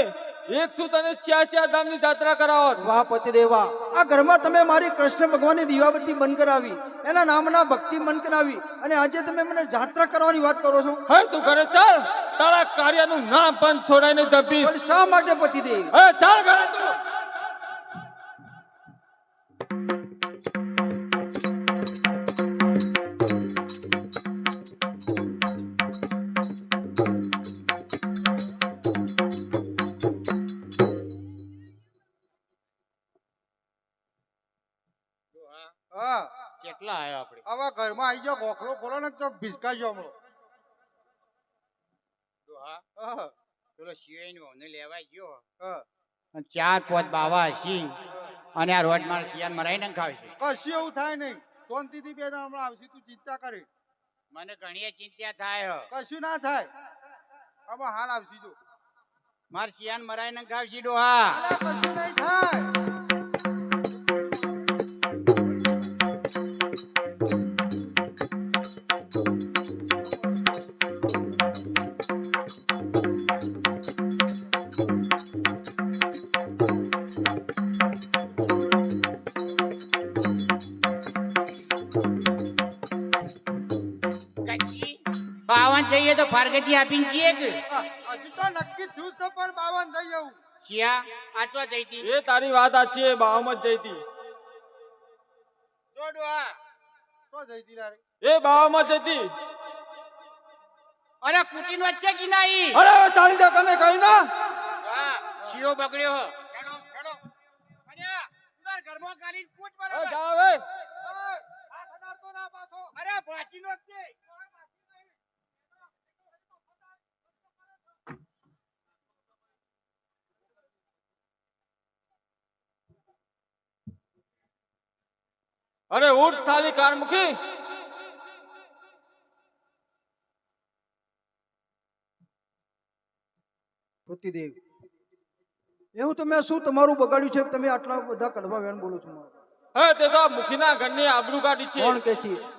એક શું તને ચાર ધામની જાત્રા કરાવત
વાહ પતિદેવ વાહ. આ ઘરમાં તમે મારી કૃષ્ણ ભગવાનની દીવાબત્તી બંધ કરાવી, એના નામના ભક્તિ બંધ કરાવી, અને આજે તમે મને જાત્રા કરવાની વાત કરો છો.
હે તું ઘરે ચાલ તારા કાર્યનું નામ પણ છોડાઈને જપીશ
પણ શા માટે પતિદેવ?
અરે ચાલ ઘરે તું
હા
કેટલા આયો આપણે?
આવા ઘરમાં આવી ગયો ગોખલો ખોલો ને તો ભીસકાઈ ગયો હમણાં.
ડોહા,
હા,
પેલો શિયાળીનો ઓને લેવા ગયો
હા.
અને 4-5 બાવા હસી અને આ રોડ માં શિયાળ મરાઈને ખાવશે.
કશું એવું થાય નહીં, શાંતિથી બે જણ હમણાં આવશે, તું ચિંતા કરે.
મને ઘણી ચિંતા થાય હ.
કશું ના થાય, આમાં હાલ આવશે જો.
માર શિયાળ મરાઈને ખાવશે ડોહા.
અલા, કશું નહીં થાય.
કાચી, બાવન જઈએ તો ફારગતી આપીને છીએ કે
હજુ તો નક્કી થયું છે પણ 52 થઈ જવું.
શિયા આચવા જઈતી
એ તારી વાત સાચી છે બાવામાં જ જઈતી
જો ડોહા.
તો જઈતી રે.
એ બાવામાં જ જઈતી
અરે કુટીન વચ્ચે કી નહીં.
અરે હવે ચાલી જા તને કહી ના
વાહ, શિયો બગડ્યો હ. હેડો હેડો. અને ઉધાર ઘરમાં કાલીન કૂટ
હવે
બરાબર.
જા હવે
હાથ અડાડતો ના પાછો.
અરે ભાચીનો જ છે.
અરે ઉઠ સાલી કાર મૂકી
પતિદેવ એવું તમે શું તમારું બગાડ્યું છે કે તમે આટલા બધા કડવા વેણ બોલો છો?
હે તે તો મુખીના ઘરની આબરૂ કાઢી છે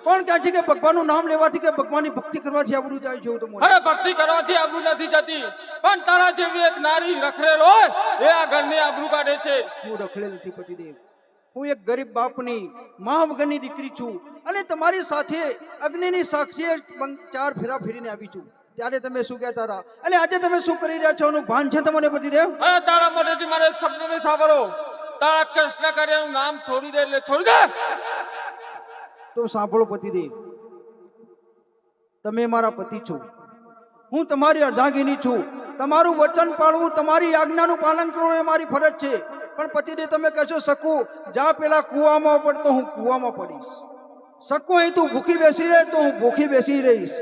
કોણ કહે છે કે ભગવાનનું નામ લેવાથી કે ભગવાનની ભક્તિ કરવાથી આબરૂ જાય છે? એવું તો મને
અરે ભક્તિ કરવાથી આબરૂ નથી જતી પણ તારા જેવી એક નારી રખડેલ હોય એ આ ઘરની આબરૂ કાઢે છે.
હું રખડેલ નથી પતિદેવ. હું એક ગરીબ બાપની મા વગરની દીકરી છું અને તમારી સાથે અગ્નિની સાક્ષીએ 4 ફેરા ફેરીને આવી છું. ત્યારે તમે શું કહેતા હતા અને આજે તમે શું કરી રહ્યા છો એનું ભાન છે તમને પતિદેવ?
અરે તારા મોઢેથી મારે એક શબ્દ નહીં સાંભળો તારા કૃષ્ણ કાર્યનું નામ છોડી દે એટલે છોડી દે.
તો સાંભળો પતિદેવ, તમે મારા પતિ છો, હું તમારી અર્ધાંગીની છું. તમારું વચન પાળવું, તમારી આજ્ઞાનું પાલન કરવું એ મારી ફરજ છે. પણ પતિદેવ તમે કહેશો શકું જા પેલા કૂવામાં પડ, તો હું કૂવામાં પડીશ. શકું અહીં તું ભૂખી બેસી રહે તો હું ભૂખી બેસી રહીશ.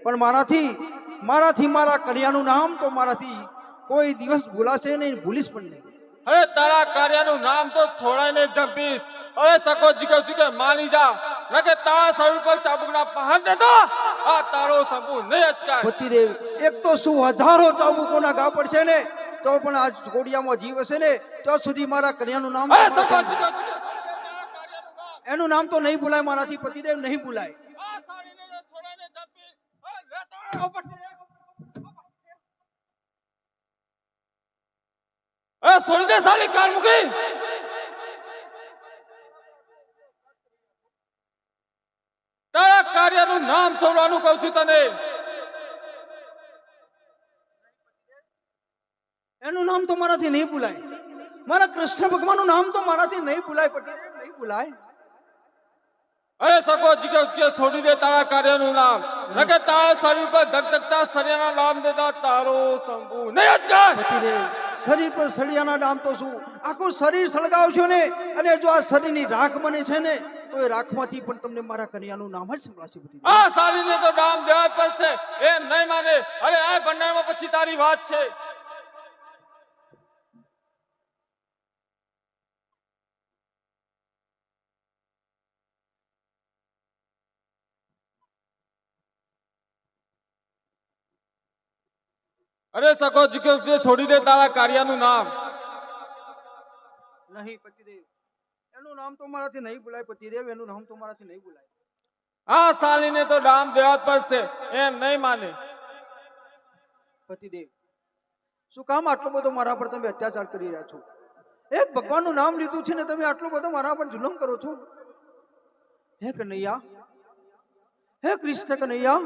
પણ મારાથી મારા કન્યાનું નામ તો મારાથી કોઈ દિવસ ભૂલાશે નહીં, ભૂલીશ પણ નહીં.
અરે તારા કાર્યનું નામ તો છોડાઈને જંપીશ. અરે સકો જીકે માની જા નકે તારા શરીર પર ચાબુકના પહાડ દેતો આ તારો સંપૂ નહીં અચકાય.
પતિદેવ એક તો શું હજારો ચાબુકોના ઘા પડશે ને તો પણ આ ઘોડિયામાં જીવ હશે ને ત્યાં સુધી મારા કન્યાનું નામ
અરે સકો જીકે તારા કાર્યનું નામ
એનું નામ તો નહીં ભૂલાય મારાથી પતિદેવ, નહીં ભૂલાય.
આ સાડીને જો છોડાઈને જંપીશ. લે તાળો. છોડી દે સાલી કાર મૂકી. તારા કાર્યનું નામ છોડવાનું કહું છું તને.
એનું નામ તો મારાથી નહીં ભૂલાય. મારા કૃષ્ણ ભગવાનનું નામ તો મારાથી નહીં ભૂલાય પતિદેવ, નહીં ભૂલાય.
અરે સગો જીકે છોડી દે તારા કાર્યનું નામ. નકે તારા શરીર પર ધગધગતા સળિયાના નામ દેતા તારો શંભુ નહીં અચકાય.
પતિદેવ, શરીર પર સળિયાના નામ તો શું, આખું શરીર સળગાવશો ને, અને જો આ શરીરની રાખ બને છે ને, તો એ રાખમાંથી પણ તમને મારા કન્યાનું નામ જ સંભળાશે પતિદેવ.
આ સાલીને તો નામ દેવા જ પડશે. એમ નહીં માને. અરે આ ભંડારમાં પછી તારી વાત છે. અરે સકો જીકે છોડી દે તારા કાર્યનું નામ.
નહીં પતિદેવ, એનું નામ તો મારાથી નહીં ભૂલાય પતિદેવ, એનું નામ તો મારાથી નહીં ભૂલાય.
આ સાલીને તો નામ દેવા જ પડશે. એમ નહીં માને.
પતિદેવ, શું કામ આટલો બધો મારા પર તમે અત્યાચાર કરી રહ્યા છો? એક ભગવાનનું નામ લીધું છે ને તમે આટલો બધો મારા પર જુલમ કરો છો? હે કનૈયા, હે કૃષ્ણ કનૈયા,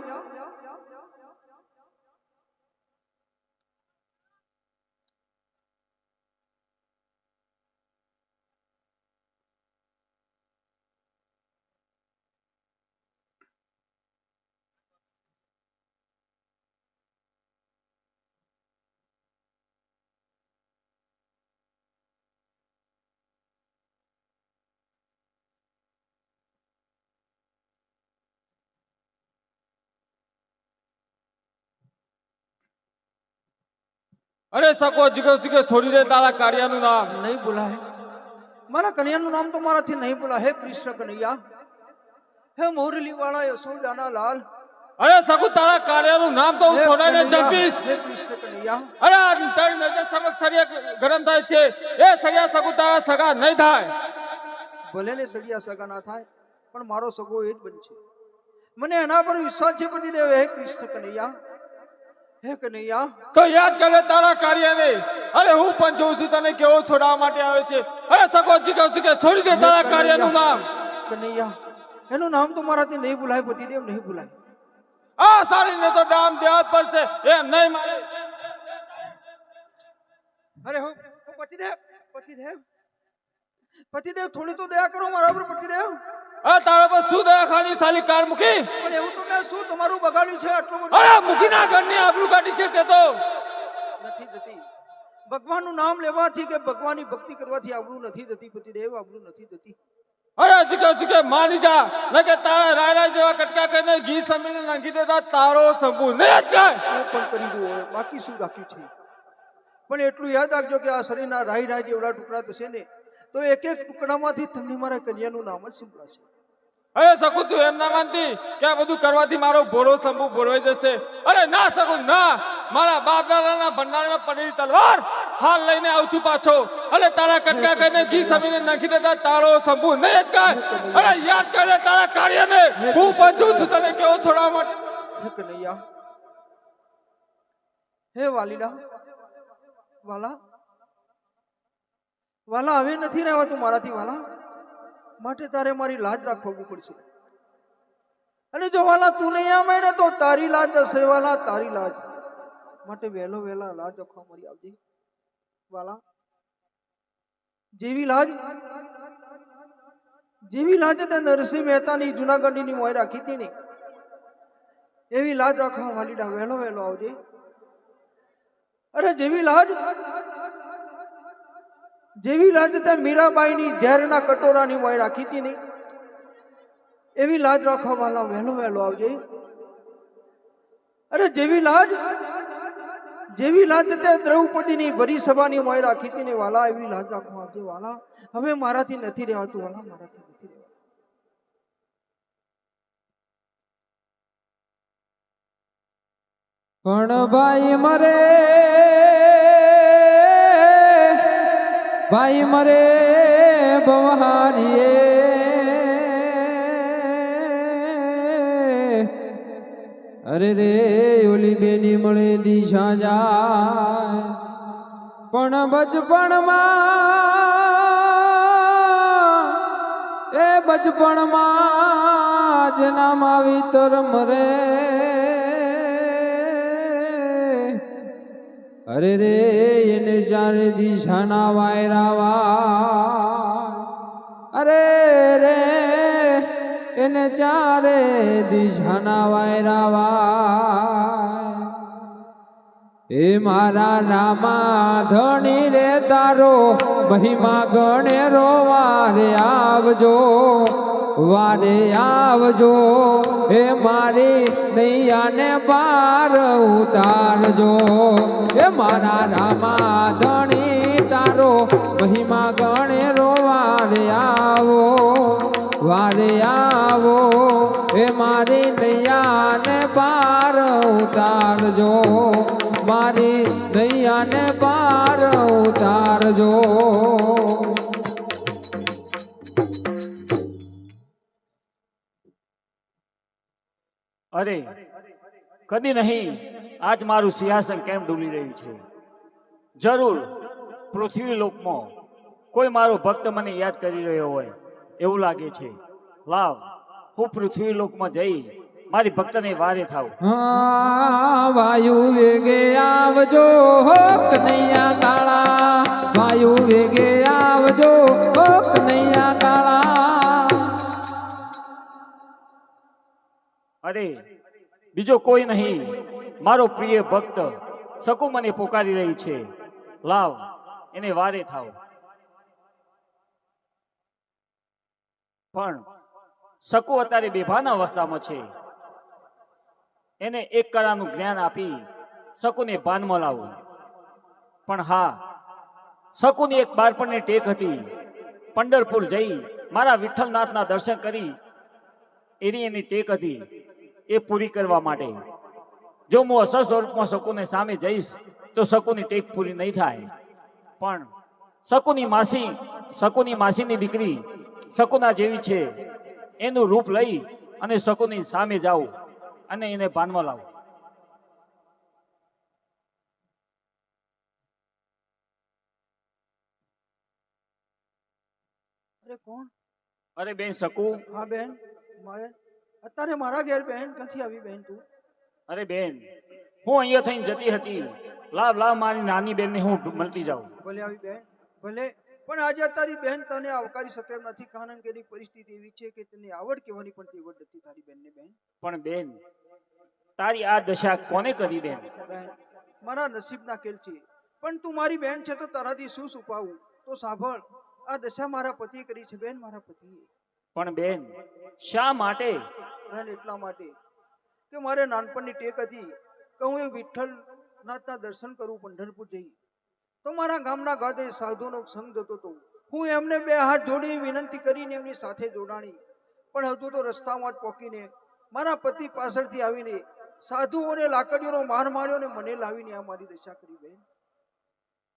અરે સકો જીકે છોડી દે તારા કાર્યનું નામ.
નહીં ભૂલાય. મારા કન્યાનું નામ તો મારાથી નહીં ભૂલાય. હે કૃષ્ણ કનૈયા, હે મોરલી વાળા યશોદાના લાલ.
અરે સકુ તારા કાર્યનું નામ તો હું
હે
છોડાઈને
કનૈયા,
જંપીશ.
હે કૃષ્ણ કનૈયા,
અરે આ તારી નજર સમક્ષ સળિયા ગરમ થાય છે. એ સળિયા સકુ તારા સગા નહીં થાય.
ભલે ને સળિયા સગા ના થાય, પણ મારો સગો એ જ બનશે. મને એના પર વિશ્વાસ છે પતિદેવ. હે કૃષ્ણ કનૈયા, હે કનૈયા,
તો યાદ કરે તારા કાર્યને. અરે હું પણ જોઉં છું તને કેવો છોડાવવા માટે આવે છે. અરે સકો જીકે છોડી દે તારા કાર્યનું નામ.
કનૈયા, એનું નામ તો મારાથી નહીં ભૂલાય પતિદેવ, નહીં ભૂલાય.
આ સાલીને તો નામ દેવા જ પડશે. એમ નહીં માને.
અરે હો પતિદેવ, પતિદેવ, પતિદેવ, થોડી તો દયા કરો મારા પર પતિદેવ.
અરે તારા પર શું દયા ખાલી સાલી કાર મૂકી.
પણ એવું તો મેં શું તમારું બગાડ્યું છે આટલું બધું?
અરે મૂકી ના ઘરની આબરૂ કાઢી છે તે તો.
નથી જતી. ભગવાનનું નામ લેવાથી કે ભગવાનની ભક્તિ કરવાથી આબરૂ નથી જતી પતિદેવ, આબરૂ નથી જતી.
અરે જીકે માની જા. નકે તારા રાયરા જેવા કટકા કરીને ઘી સમીને નાખી દેતા તારો શંભુ નહીં અચકાય.
હું પણ કરી દઉં હવે, બાકી શું રાખ્યું છે? પણ એટલું યાદ રાખજો કે આ શરીરના રાઈ રાઈ જેવડા ટુકડા થશે ને, તો એક એક ટુકડામાંથી તમને મારા કન્યાનું નામ જ સંભળાશે.
અરે સકુ તું એમ ના માનતી કે આ બધું કરવાથી મારો ભોળો શંભુ ભોળવાઈ જશે. અરે ના સકુ ના. મારા બાપ દાદાના ભંડારમાં પડેલી તલવાર હાલ લઈને આવું છું પાછો. અરે તારા કટકા કરીને ઘી સમીને નાખી દેતા તારો શંભુ નહીં અચકાય. અરે યાદ કરે તારા કાર્યને. હું પણ જોઉં છું તને કેવો છોડાવવા માટે.
હે કનૈયા, હે વાલીડા, વાલા, વાલા, હવે નથી રહેવાતું મારાથી વાલા. માટે તારે મારી લાજ રાખવી પડશે. અને જો વાલા તું નહીં આવે ને તો તારી લાજ હશે વાલા, તારી લાજ. માટે વહેલો વહેલા લાજ રાખવા મારી આવજે વાલા. જેવી લાજ તે નરસિંહ મહેતાની જુનાગઢની મોય રાખી હતી ને, એવી લાજ રાખવા વાલીડા વહેલો વહેલો આવજે. અરે જેવી લાજ તે મીરાબાઈની ઝેરના કટોરાની મોય રાખી હતી ને, એવી લાજ રાખવા વાલા વહેલો વહેલો આવજે. અરે જેવી લાજ તે દ્રૌપદીની ભરી સભાની મોય રાખી હતી ને વાલા, એવી લાજ રાખવા આવજે વાલા. હવે મારાથી નથી રહેવાતું વાલા, મારાથી નથી રહેવાતું.
પણ ભાઈ મરે બવહારીએ અરે રે ઓલી બેની મળે દિશા જાય પણ બચપણમાં એ બચપણમાં જેના માવીતર મરે અરે રે એને ચારે દિશાના વાયરાવા અરે રે એને ચારે દિશાના વાયરાવા એ મારા રામા ધણી રે તારો મહિમા ગણેરો વારે આવજો એ મારી નૈયાને પાર ઉતારજો એ મારા રામા ધણી તારો મહિમા ગણેરો વારે આવો એ મારી નૈયાને પાર ઉતારજો મારી નૈયાને પાર ઉતારજો
અરે કદી નહીં આજ મારું સિંહાસન કેમ ડૂલી રહ્યું છે જરૂર પૃથ્વી લોકમાં કોઈ મારો ભક્ત મને યાદ કરી રહ્યો હોય એવું લાગે છે લાવ હું પૃથ્વી લોકમાં જઈ મારી ભક્તને વારે થાવ
વાયુ વેગે આવજો કનૈયા કાળા વાયુ વેગે આવજો કનૈયા કાળા
અરે બીજો કોઈ નહીં મારો પ્રિય ભક્ત શકુ મને પોકારી રહી છે લાવ એને વારે થાવ પણ શકુ અત્યારે બેભાન અવસ્થામાં છે એને એક કળાનું જ્ઞાન આપી શકુને ભાનમાં લાવું પણ હા શકુની એક બાળપણની ટેક હતી પંઢરપુર જઈ મારા વિઠ્ઠલનાથના દર્શન કરી એની ટેક હતી એ પૂરી કરવા માટે જો હું અસર સ્વરૂપમાં શકુને સામે જઈશ તો શકુની ટેક પૂરી નહીં થાય પણ શકુની માસીની દીકરી શકુના જેવી છે એનું રૂપ લઈ અને શકુની સામે જાઉં અને એને ભાનમાં લાવું
અરે કોણ?
અરે બેન શકુ.
હા બેન, અત્યારે મારા ઘેર બેન ક્યાંથી આવી બેન તું?
અરે બેન, હું અહીંયા થઈને જતી હતી. લાવ મારી નાની બેનને હું મળતી જાઉં.
ભલે આવી બેન, ભલે. પણ આજે તારી બેન તને આવકારી શકે એમ નથી, કારણ કે એની પરિસ્થિતિ એવી છે કે તને આવડ કહેવાની પણ તેવડ નથી તારી બેનને બેન.
પણ બેન, તારી આ દશા કોને કરી બેન?
બેન, મારા નસીબના ખેલ છે. પણ તું મારી બેન છે તો તારાથી શું છુપાવું? તો સાંભળ, આ દશા મારા પતિએ કરી છે બેન, મારા પતિએ.
પણ બેન, શા માટે?
બેન, એટલા માટે કે મારે નાનપણની ટેક હતી કે હું એ વિઠ્ઠલનાથના દર્શન કરું પંઢરપુર જઈ. તો મારા ગામના ગાદરે સાધુનો સંગ જતો હતો. હું એમને બે હાથ જોડી વિનંતી કરીને એમની સાથે જોડાણી. પણ હજુ તો રસ્તામાં જ પહોંચીને મારા પતિ પાછળથી આવીને સાધુઓને લાકડીઓનો માર માર્યો ને મને લાવીને આ મારી દશા કરી બેન.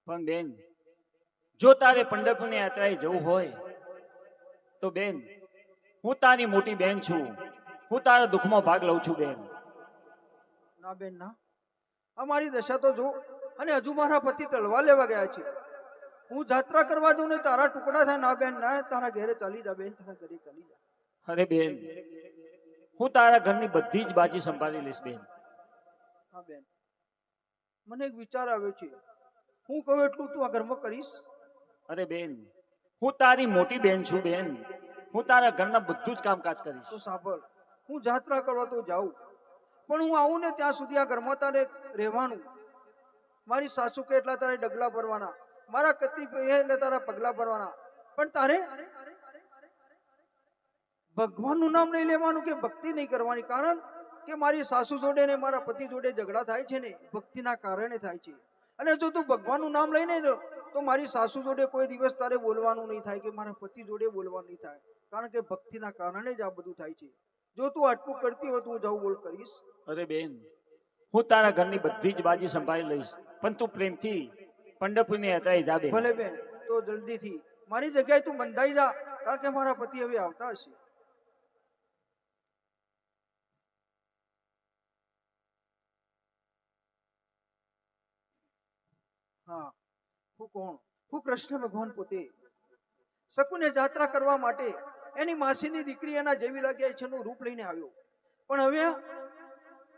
પણ બેન, જો તારે પંઢરપુરની યાત્રાએ જવું હોય તો બેન, હું તારી મોટી બેન છું. હું તારા દુઃખમાં ભાગ લઉં છું બેન.
ના બેન ના, અમારી દશા તો જો. અને હજુ મારા પતિ તલવાર લેવા ગયા છે. હું જાત્રા કરવા દઉં ને તારા ટુકડા થાય. ના બેન ના, તારા ઘરે ચાલી જા બેન, તારા ઘરે ચાલી જા.
અરે બેન, હું તારા ઘરની બધી જ બાજી સંભાળી લઈશ બેન.
હા બેન, મને એક વિચાર આવ્યો છે. હું કહું એટલું તું આ ઘરમાં કરીશ?
અરે બેન, હું તારી મોટી બેન છું બેન. હું તારા ઘરના બધું જ કામકાજ કરીશ.
તો સાંભળ, હું જાત્રા કરવા તો જાઉં, પણ હું આવું ને ત્યાં સુધી આ ઘરમાં તારે રહેવાનું. મારી સાસુ કે એટલા તારે ડગલા ભરવાના, મારા કતિ એટલે તારા પગલા ભરવાના. પણ તારે ભગવાનનું નામ નહીં લેવાનું કે ભક્તિ નહીં કરવાની. કારણ કે મારી સાસુ જોડે ને મારા પતિ જોડે ઝઘડા થાય છે ને ભક્તિના કારણે થાય છે. અને જો તું ભગવાનનું નામ લઈને તો મારી સાસુ જોડે કોઈ દિવસ તારે બોલવાનું નહીં થાય કે મારા પતિ જોડે બોલવાનું નહીં થાય. કારણ કે ભક્તિના કારણે જ આ બધું થાય છે. જો તું આટલું કરતી હોય તો હું જવું બોલ કરીશ?
અરે બેન, હું તારા ઘરની બધી જ બાજી સંભાળી લઈશ, પણ તું પ્રેમથી પંઢરપુરની યાત્રાએ જા બેન.
ભલે બેન, તો જલ્દીથી મારી જગ્યાએ તું બંધાઈ જા, કારણ કે મારા પતિ હવે આવતા હશે. હા, હું કોણ? હું કૃષ્ણ ભગવાન પોતે. શકુને જાત્રા કરવા માટે એની માસીની દીકરી એના જેવી લાગે છે એનું રૂપ લઈને આવ્યો. પણ હવે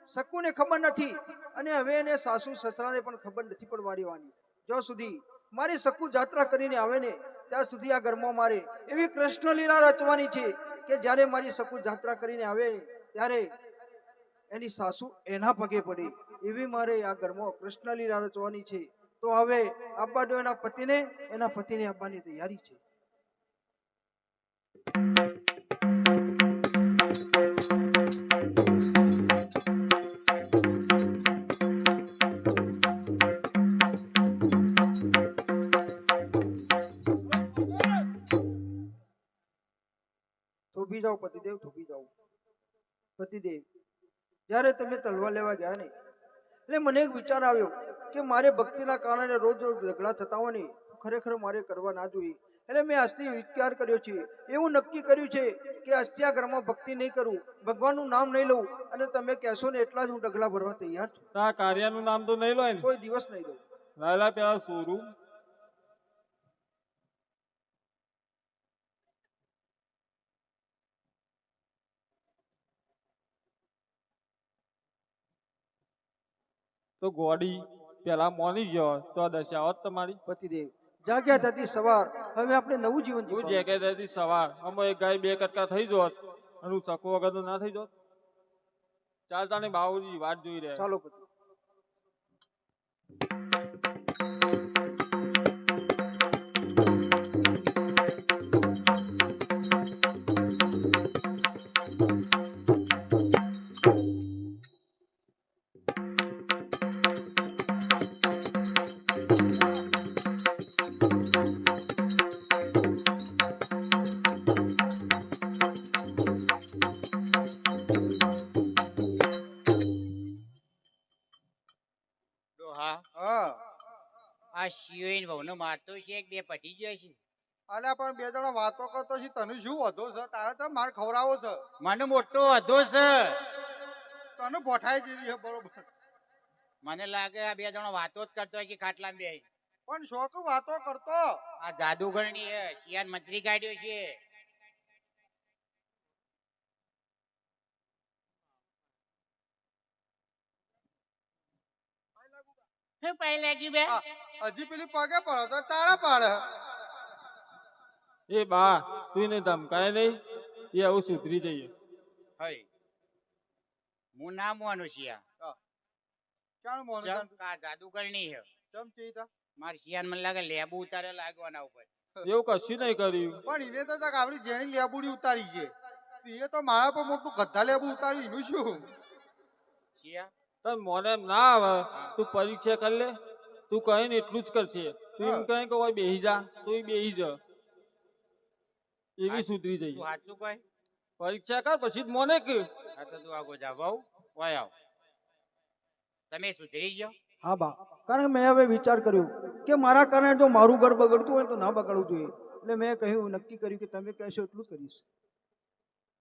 શકુને ખબર નથી અને હવે એને સાસુ સસરાને પણ ખબર નથી પડવાની વાની. જ્યાં સુધી મારી શકુ જાત્રા કરીને આવે ને ત્યાં સુધી આ ઘરમાં મારે એવી કૃષ્ણ લીલા રચવાની છે કે જ્યારે મારી શકુ જાત્રા કરીને આવે ત્યારે એની સાસુ એના પગે પડે એવી મારે આ ઘરમાં કૃષ્ણ લીલા રચવાની છે. તો હવે આપવા દો એના પતિને આપવાની તૈયારી છે. થોભી જાઓ પતિદેવ, થોભી જાઓ. પતિદેવ, જ્યારે તમે તલવાર લેવા ગયા ને એટલે મને એક વિચાર આવ્યો કે મારે ભક્તિના કારણે રોજ રોજ ઝઘડા થતા હોય ને ખરેખર મારે કરવા ના જોઈએ. એટલે મેં આજથી વિચાર કર્યો છે, એવું નક્કી કર્યું છે કે આજથી આ ઘરમાં ભક્તિ નહીં કરું, ભગવાનનું નામ નહીં લઉં, અને તમે કહેશો ને એટલા જ હું ડગલા ભરવા તૈયાર છું.
તારા કાર્યનું નામ તો નહીં લો ને.
કોઈ દિવસ નહીં લઉં.
લાયલા પેલા સોરું તો ગોડી પેલા મોની ગયો તો આ દશા હોત તમારી.
પતિદેવ, જાગ્યા થતી સવાર, હવે આપણે નવું જીવન
તું
જીવવાનું.
જે કે હતી સવાર અમે એક ગાય બે કટકા થઈ જોત અને હું સકો વગર તો ના થઈ જોત. ચાલતા ને બાબુજી વાત જોઈ રહ્યા.
ચાલો પતિ.
ડોહા,
હા,
આ શિયોઈન વહુને મારતો છે કે બે પટી ગયો છે?
અલ્યા પણ બે જણા વાતો કરતો છે, તને શું વધો છે? તારે તો માર ખવડાવો છે.
મને મોટો અધો છે.
તને પોઠાઈ જેવી છે બરોબર.
મને લાગે આ બે જણો વાતો જ કરતો હોય છે ખાટલા બે.
પણ શોખ વાતો કરતો.
આ જાદુગરની હે, શિયાન મંત્રી કાઢ્યો છે. શું પાઈ લાગ્યું બે?
હજી પેલી પગે પડો તો ચાળા પાડે.
એ બા તું એને ધમકાય નહીં, એ આવું સુધરી જઈએ.
હઈ, હું ના મોનું શિયા.
ચાણ મોન
આ જાદુગરની હે.
ચમ ચીતા.
માર શિયાન મને લાગે લેબુ ઉતારે લાગવાના ઉપર.
એવું કશું નહીં કર્યું.
પણ એને તો તક આપડી જેની લેબુડી ઉતારી છે. એ તો મારા પર મોટું ગધા લેબુ ઉતારી, એનું શું?
શિયા
તને મોને એમ ના આવે તું પરીક્ષા કરી લે. તું કહે ને એટલું જ કરશે. તું એમ કહે કે ઓય બેહી જા તો એ બેહી જા. એવી સુધરી
તું
જઈએ.
સાચું કહે?
પરીક્ષા કર પછી જ મોને કે.
હા તો તું આગો જા વહુ, ઓય આવ. તમે સુધરી ગયો?
હા બા, કારણ કે મેં હવે વિચાર કર્યો કે મારા કારણે જો મારું ઘર બગડતું હોય તો ના બગાડવું જોઈએ. એટલે મેં કહ્યું, નક્કી કર્યું કે તમે કહેશો એટલું જ કરીશ.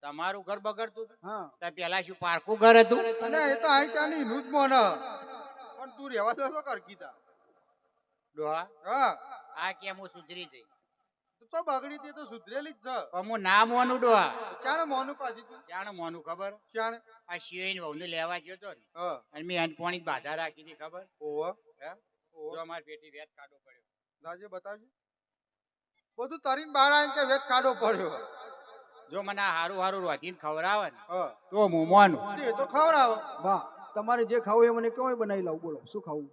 તમારું ઘર બગડતું હતું?
હા.
તો પેલા શું પારકું ઘર હતું?
અને એ તો આઈ ત્યાંની એનું જ મોન. પણ તું રહેવા દો તો કર કીધા.
ડોહા,
હા,
આ કેમ હું સુધરી જઈ?
તું તો બગડી હતી તો સુધરેલી જ છે.
પણ હું ના મોનું ડોહા.
ચાણ મોનું પાછી તું.
જાણે મોનું ખબર?
ચાણ.
આ શિયોઈન વહુને લેવા ગયો તો ને,
હા.
અને મેં અનપોણી બાધા રાખી હતી ખબર?
ઓવા.
હે? જો અમારી પેટી વેત કાઢો પડ્યો.
લાજે બતાવજે. બધું તરીને બહાર આવીને કે વેત કાઢો પડ્યો.
જો મને આ હારું હારું રોધીને ખવડાવે ને
હા.
તો હું મોનું.
એ તો ખવડાવો.
બા, તમારે જે ખાવું એ મને કહો, એ બનાવી લાવું. બોલો શું ખાવું?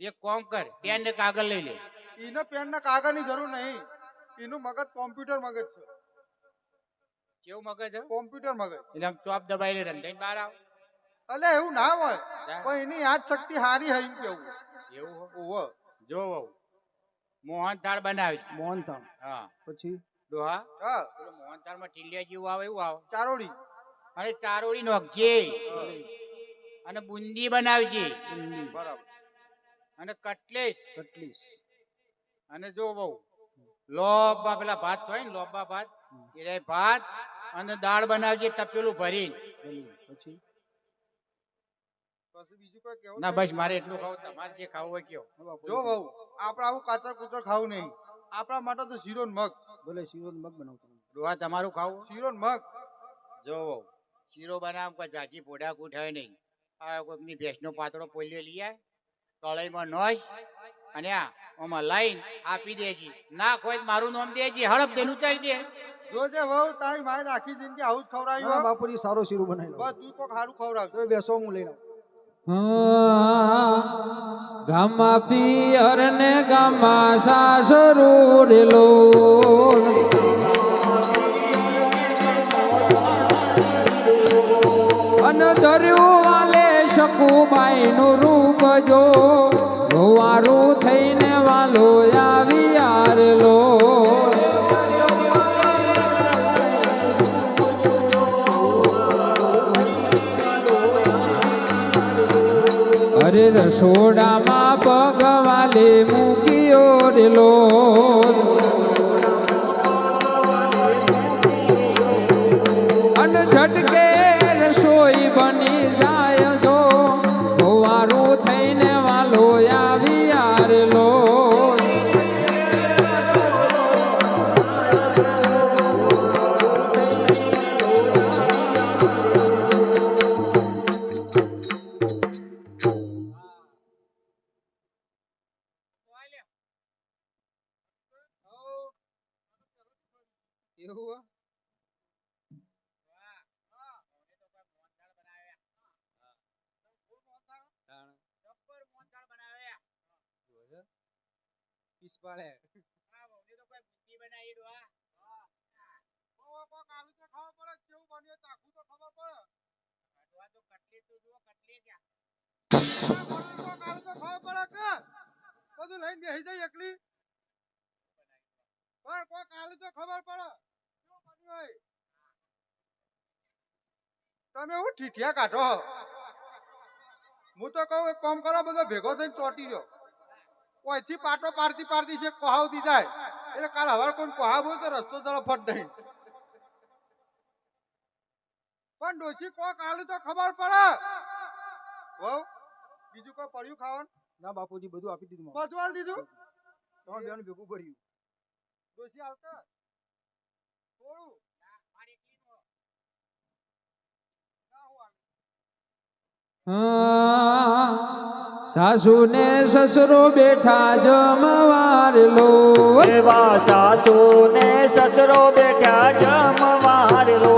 એક કામ કર, પેન ને કાગળ લઈ લે.
એને પેન ના કાગળની જરૂર નહીં. એનું મગજ કોમ્પ્યુટર મગજ છે.
કેવું મગજ હે?
કોમ્પ્યુટર મગજ.
એટલે આમ ચોપ દબાઈ લે, રંધાઈને બહાર આવ.
અલે એવું ના હોય.
જા.
પણ એની યાદ શક્તિ હારી હઈ કેવું.
એવું હો?
ઓવો.
જો વહુ, મોહન થાળ બનાવી.
મોહનથાળ.
હા
પછી
ડોહા,
હા.
પેલો મોહન થાળમાં ટીલિયા જેવું આવે એવું આવે.
ચારોડી.
અને ચારોળી નોખજે અને બુંદી બનાવજે
બરાબર.
અને કટલેસ
કટલીસ.
અને જો બહુ લોબા પેલા ભાત હોય ને લોબા ભાત એ રે ભાત અને દાળ બનાવજે તપેલું ભરીને.
પછી
પછી બીજું કોઈ કહેવું
ના
નહીં.
બસ મારે એટલું ખાવું, તમારે જે ખાવું હોય કયો.
હા બાપુજી.
જો વહુ આપણે આવું કાચર કુચર ખાવું નહીં. આપણા માટે તો શીરો ને મગ.
ભલે શીરો ને મગ બનાવતો
ડોહા તમારું ખાવું?
શીરો ને મગ.
જો શીરો બનાવ કોઈ જાજી પોડા કૂટાય નહીં. આ કોઈકની ભેંસનો પાતળો પોલિયો લઈ આય, તળાઈમાં નોશ અને આમાં લાઈન આપી દેજી. ના કોઈ મારું નામ દેજી, હડપ દેન ઉતારી દે.
જોજે વહુ તારી માએ તો આખી જિંદગી આવું જ
હા
ખવડાવ્યું.
બાપુજી સારો શીરો બનાવી લો.
બસ તું કોક સારું ખવડાવજો.
તો બેસો હું લઈને આવું.
ગામમાં પિયર ને ગામમાં સાસરું રેલો અન ધર્યું વાલે શકુબાઈ નું રૂપ જો વારું થઈને વાલો આવી આરેલો અરે રસોડામાં પગવાલે મૂક્યો રેલો અન ઝટકે રસોઈ બની જાય જો વારું થઈને વાલો આવી આરેલો એવું પીસ પાડે
કોક આલુ તો ખબર પડે કેવું બન્યું ચાખું તો ખબર પડે. કોક આલુ તો ખબર પડે કે બધું લઈને બેસી જાય એકલી. પણ કોક આલુ તો ખબર પડે કેવું બન્યું હોય. તમે હું ઠીઠિયા કાઢો. હું તો કહું એક કામ કરો, બધો ભેગો થઈને ચોટી રહ્યો. કોઈથી પાટો પાડતી પાડતી છે કોહાવતી જાય. એટલે કાલ હવાર કોઈ કોહાવ હોય તો રસ્તો જરો ફટ દઈ. પણ ડોશી કોક આલુ તો ખબર પડે. વહુ બીજું કોઈ પડ્યું ખાવાનું?
ના બાપુજી બધું આપી દીધું મારે.
બધું આલી દીધું.
તમારે બેનું ભેગું કર્યું.
ડોશી આવતા થોડું
સાસુ ને સસરો બેઠા જમવાર લો
એવા સાસુ ને સસરો બેઠા જમવાર લો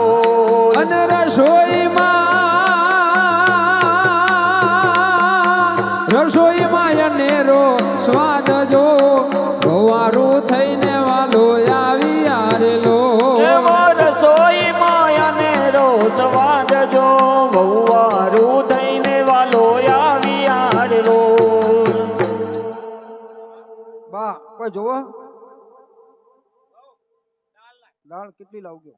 અને રસોઈમાં અનેરો સ્વાદ જો ગવારું થઈને વાલો આવી આરેલો
એવો રસોઈ માયાને રો સ્વાદ જો વહુવારું થઈને વાલો આવી આરેલો.
બા કોઈ જોવો દાળ કેટલી લાવજો.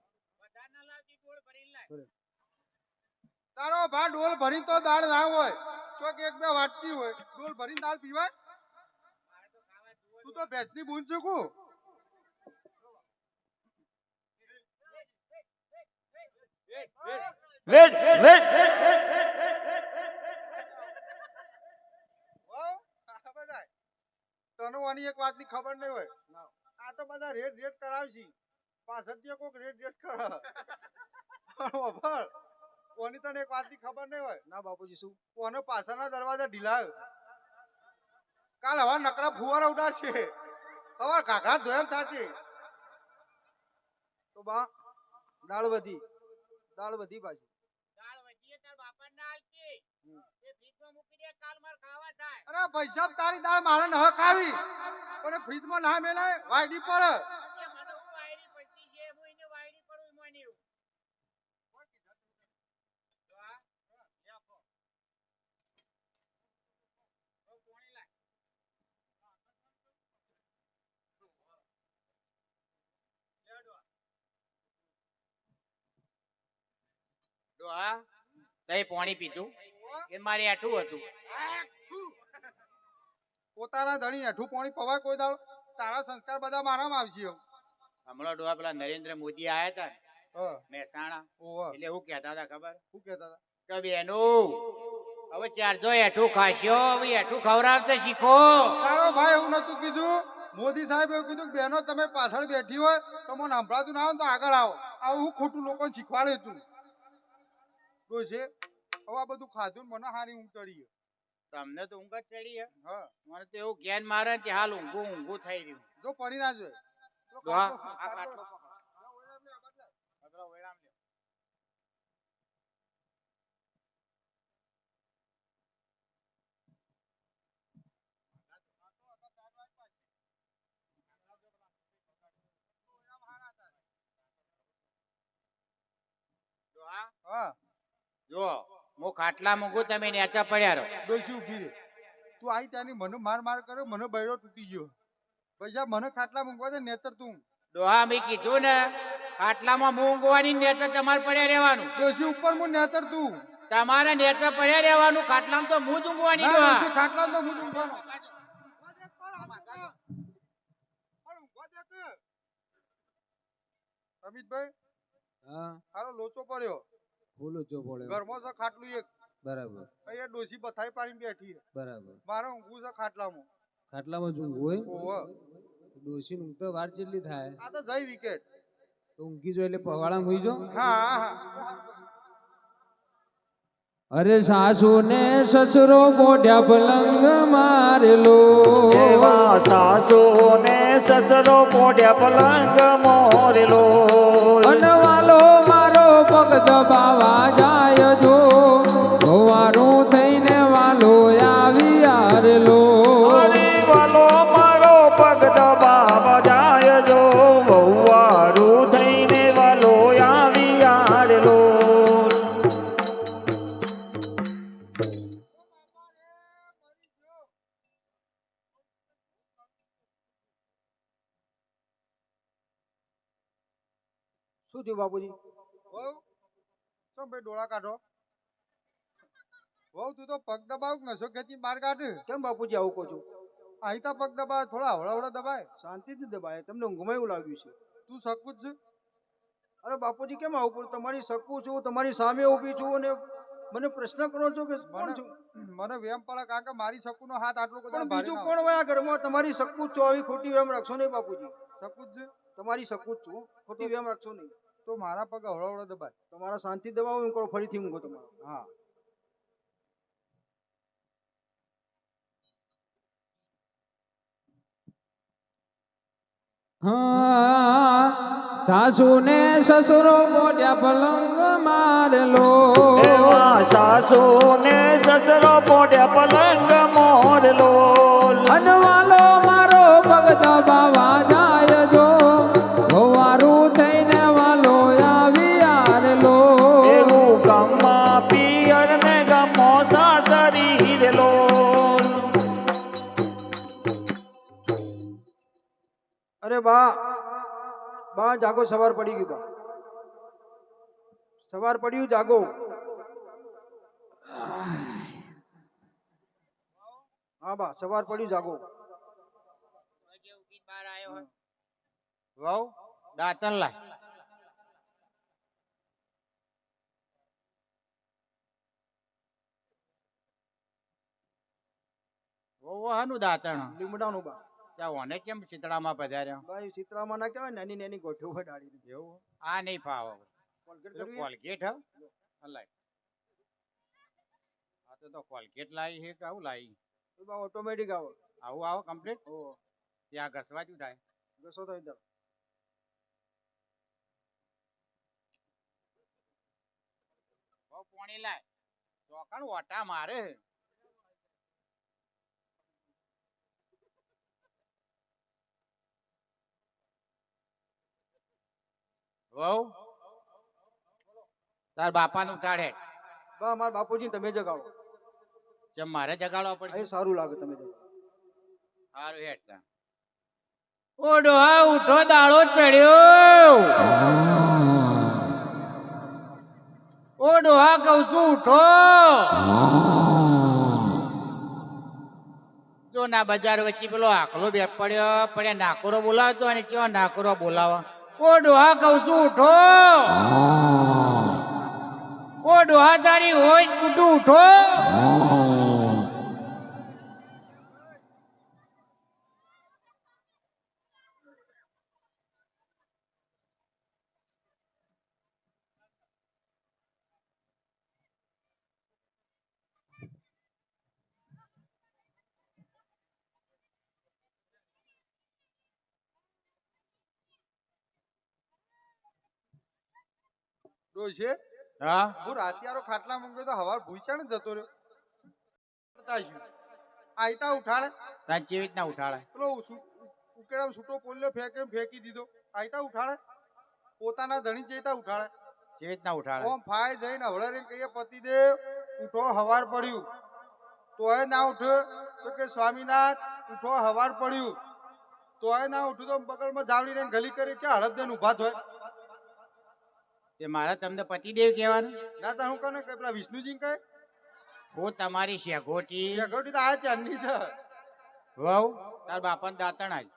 તારો ભા ડોલ ભરીને તો દાળ ના હોય. ચોક એક બે વાટકી હોય. ડોલ ભરીને દાળ પીવાય? તું તો ભેંસની બૂન ચૂકું.
વેટ વેટ
તને આની એક વાતની ખબર નહીં હોય. આ તો બધા રેડ રેડ કરાવશી. પાછળથી કોક રેડ રેડ કરે. કોની તને એક વાતની ખબર નહીં હોય.
ના બાપુજી શું?
કોનો પાછળના દરવાજા ઢીલાય. કાલ હવા નકરા ફુવારા ઉડાડશે. હવે ઘાઘરા ધોયમ થાશે.
તો બા દાળ વધી પાછી.
દાળ વચ્ચે તાર બાપા ના આલતી એ ફ્રીજમાં મૂકી દે, કાલ માર ખાવા થાય.
અરે પૈસા તારી દાળ મારે ન ખાવી. પણ ફ્રીજમાં ના મેલાય વાયડી પડે.
એ મને હું વાયડી પડતી છે, હું એને વાયડી પડું એમાં નહીં. તો આ લેખો. બહુ પોણી લાય. ડોહા તઈ પાણી પીધું એ મારે આઠું હતું.
પોતાના ધણી હેઠું પાણી પવાય કોઈ દાળ? તારા સંસ્કાર બધા મારામાં આવશે.
હમણાં ડોહા પેલા નરેન્દ્ર મોદી આયા હતા ને
હા
મહેસાણા,
ઓહો
એટલે એવું કહેતા હતા ખબર
શું કહેતા હતા?
કે બેનો હવે ચારજો એઠું ખાસ્યો, હવે એઠું ખવડાવતા શીખો.
તારો ભાઈ એવું નતું કીધું? મોદી સાહેબ એવું કીધું કે બહેનો તમે પાછળ બેઠી હોય તો મને સંભળાતું ના હોય ને તો આગળ આવો. આવું હું ખોટું લોકોને શીખવાડે તું ડોશી. હવે આ બધું ખાધું ને મને હારી ઊંઘ ચડી છે.
તમને તો ઊંઘ જ ચડી હે.
હા,
મને તો એવું જ્ઞાન મારે ને કે હાલ ઊંઘું થઈ રહ્યું.
જો પડી ના જોઈએ.
જો આ ખાટલો પકડો. પકડો, વૈરામ લ્યો. જો આ,
હા,
જો હું ખાટલા મૂકું, તમે નેચા પડ્યા રહો.
ડોશી ઊભી રે. તું આવી ત્યાંની મને માર માર કર્યો, મને બૈરો તૂટી ગયો. પૈસા મને ખાટલા મૂકવા દે નેતર તું.
ડોહા મેં કીધું ને, ખાટલામાં હું ઊંઘવાની, નેચર તમારે પડ્યા રહેવાનું.
ડોશી ઉપર હું નેતર તું.
તમારે નેચર પડ્યા રહેવાનું, ખાટલામાં તો હું જ ઊંઘવાની.
ના,
ડોહા
ડોશી ખાટલા તો હું ઊંઘવાનો. અમિતભાઈ,
હા
હારો લોચો પડ્યો.
બોલો જો પડે
ઘરમાં છે ખાટલું એક.
બરાબર
અહીંયા ડોશી બથાઈ પાડીને બેઠી છે.
બરાબર.
મારે ઊંઘવું છે ખાટલામાં.
ખાટલામાં જ ઊંઘ હોય?
ઓહો.
ડોશી ઊંઘ તો વાર જેટલી થાય
આ તો જઈ વિકેટ.
તો ઊંઘી જો એટલે પવાળામાં હોઈ જો.
હા હા.
અરે સાસુ ને સસરો બોઢ્યા પલંગ મારેલો.
એવા સાસુ ને સસરો પોઢ્યા પલંગ મોરેલો.
અનવાલો મારો પગ દબાવા જાય જો, ભવારું થઈને વાલો આવી આરેલો.
અરે વાલો મારો પગ દબાવા જાય જો, વહુવારું થઈને વાલો આવી આરેલો.
શું થયું બાપુજી?
વહુ, ચમ ભાઈ ડોળા કાઢો? વહુ, તું તો પગ દબાવ નશો ખેંચી બહાર કાઢ.
કેમ બાપુજી આવું કહો છો?
અહીં તો પગ દબાવે, થોડા હવડા હવડા દબાય.
શાંતિથી દબાય. તમને ઊંઘમાં એવું લાગ્યું છે?
તું શકું જ છે.
અરે બાપુજી કેમ આવું કરું? તમારી શકું છું, તમારી સામે ઊભી છું અને મને પ્રશ્ન કરો છો કે કોણ છું?
મને વેમ પડે કારણ કે મારી શકુનો હાથ આટલો બધો
પણ
ભારે
બીજું
ના
કોણ હોય આ ઘરમાં? તમારી શકું જ છો, આવી ખોટી વેમ રાખશો નહીં બાપુજી.
હોય. શકું જ છે.
તમારી શકું જ છું, ખોટી વેમ રાખશો નહીં.
તો મારા પગ હવડા હવડા દબાય.
તમારા શાંતિ દબાવો, એમ કરો ફરીથી ઊંઘો તમારો.
હા.
હા સાસુ ને સસરો બોઢ્યા પલંગ મારેલો.
એવા સાસુ ને સસરો પોઢ્યા પલંગ મોરેલો.
અનવાલો મારો પગ દબાવા જાય જો, ભવારું થઈને વાલો આવી આરેલો.
એવું ગામમાં પિયર ને ગામો સાસરી રેલો.
અરે બા, બા જાગો, સવાર પડી ગયું. બા સવાર પડ્યું, જાગો. હા બા, સવાર પડ્યું, જાગો.
બહાર આવ્યો હોય. વહુ, દાંતણ લાય. વહુ હાનું દાંતણ?
લીમડાનું બા.
ત્યાં ઓને કેમ ચિતડામાં પધાર્યો?
ભાઈ ચિત્રામાં ના કહેવાય, નાની નાની ગોઠો ડાળી.
એવું? આ નહીં ફાવો.
કોલગેટ કરવી?
કોલગેટ હ લાય. આ તો કોલગેટ લાવી છે કે આવું લાવી?
એ બા ઓટોમેટિક આવો.
આવું આવો કમ્પ્લીટ?
ઓ
ત્યાં ઘસવા શું થાય?
જશો તો ઇધર.
બહુ પોણી લાય. ચોકણ ઓટા મારે. વહુ, તાર બાપાનું ઉઠાડે.
બા મારા બાપુજી તમે જગાડો.
જેમ મારે જગાડવા પડે.
એ સારું લાગે તમે જગાડો.
સારું હેઠ. ઓ ડોહા ઉઠો, દાડો ચડ્યો. ઓ ડોહા કહું છું ઉઠો. જો ના બજાર વચ્ચે પેલો આખલો બે પડ્યા નાકોરો બોલાવતો અને કેવો નાકોરો બોલાવો. ઓ ડોહા કહું છું ઉઠો. ઓ ડોહા તારી હોય કુટું ઉઠો.
ડોશી,
હા
હું રાતિયારો ખાટલા મૂક્યો તો હવાર ભૂચા ને જતો રહ્યો. આયતા ઉઠાડે
તાર કેવી રીતના ઉઠાડે?
પેલો ઉકેડા છૂટો પોલ્યો ફેંકી દીધો. આયતા ઉઠાડે પોતાના ધણી ચેતા ઉઠાડે.
કેવી રીતના ઉઠાડે?
ઓમ ફાય જઈને હવળે કહીએ પતિદેવ ઉઠો હવાર પડ્યું. તોય ના ઉઠ્યો તો કે સ્વામીનાથ ઉઠો હવાર પડ્યું. તોય ના ઉઠ્યું તો બગલમાં જાવડી ને ગલી કરી છે હળદ દેન ઉભા થાય.
તે મારા તમને પતિદેવ કહેવાનું?
ના તા હું કહું ને કે પેલા વિષ્ણુજી કહે
હું તમારી શેગોટી
શેગોટી તો આ ત્યાંની છે.
વહુ તાર બાપાને દાંતણ આજ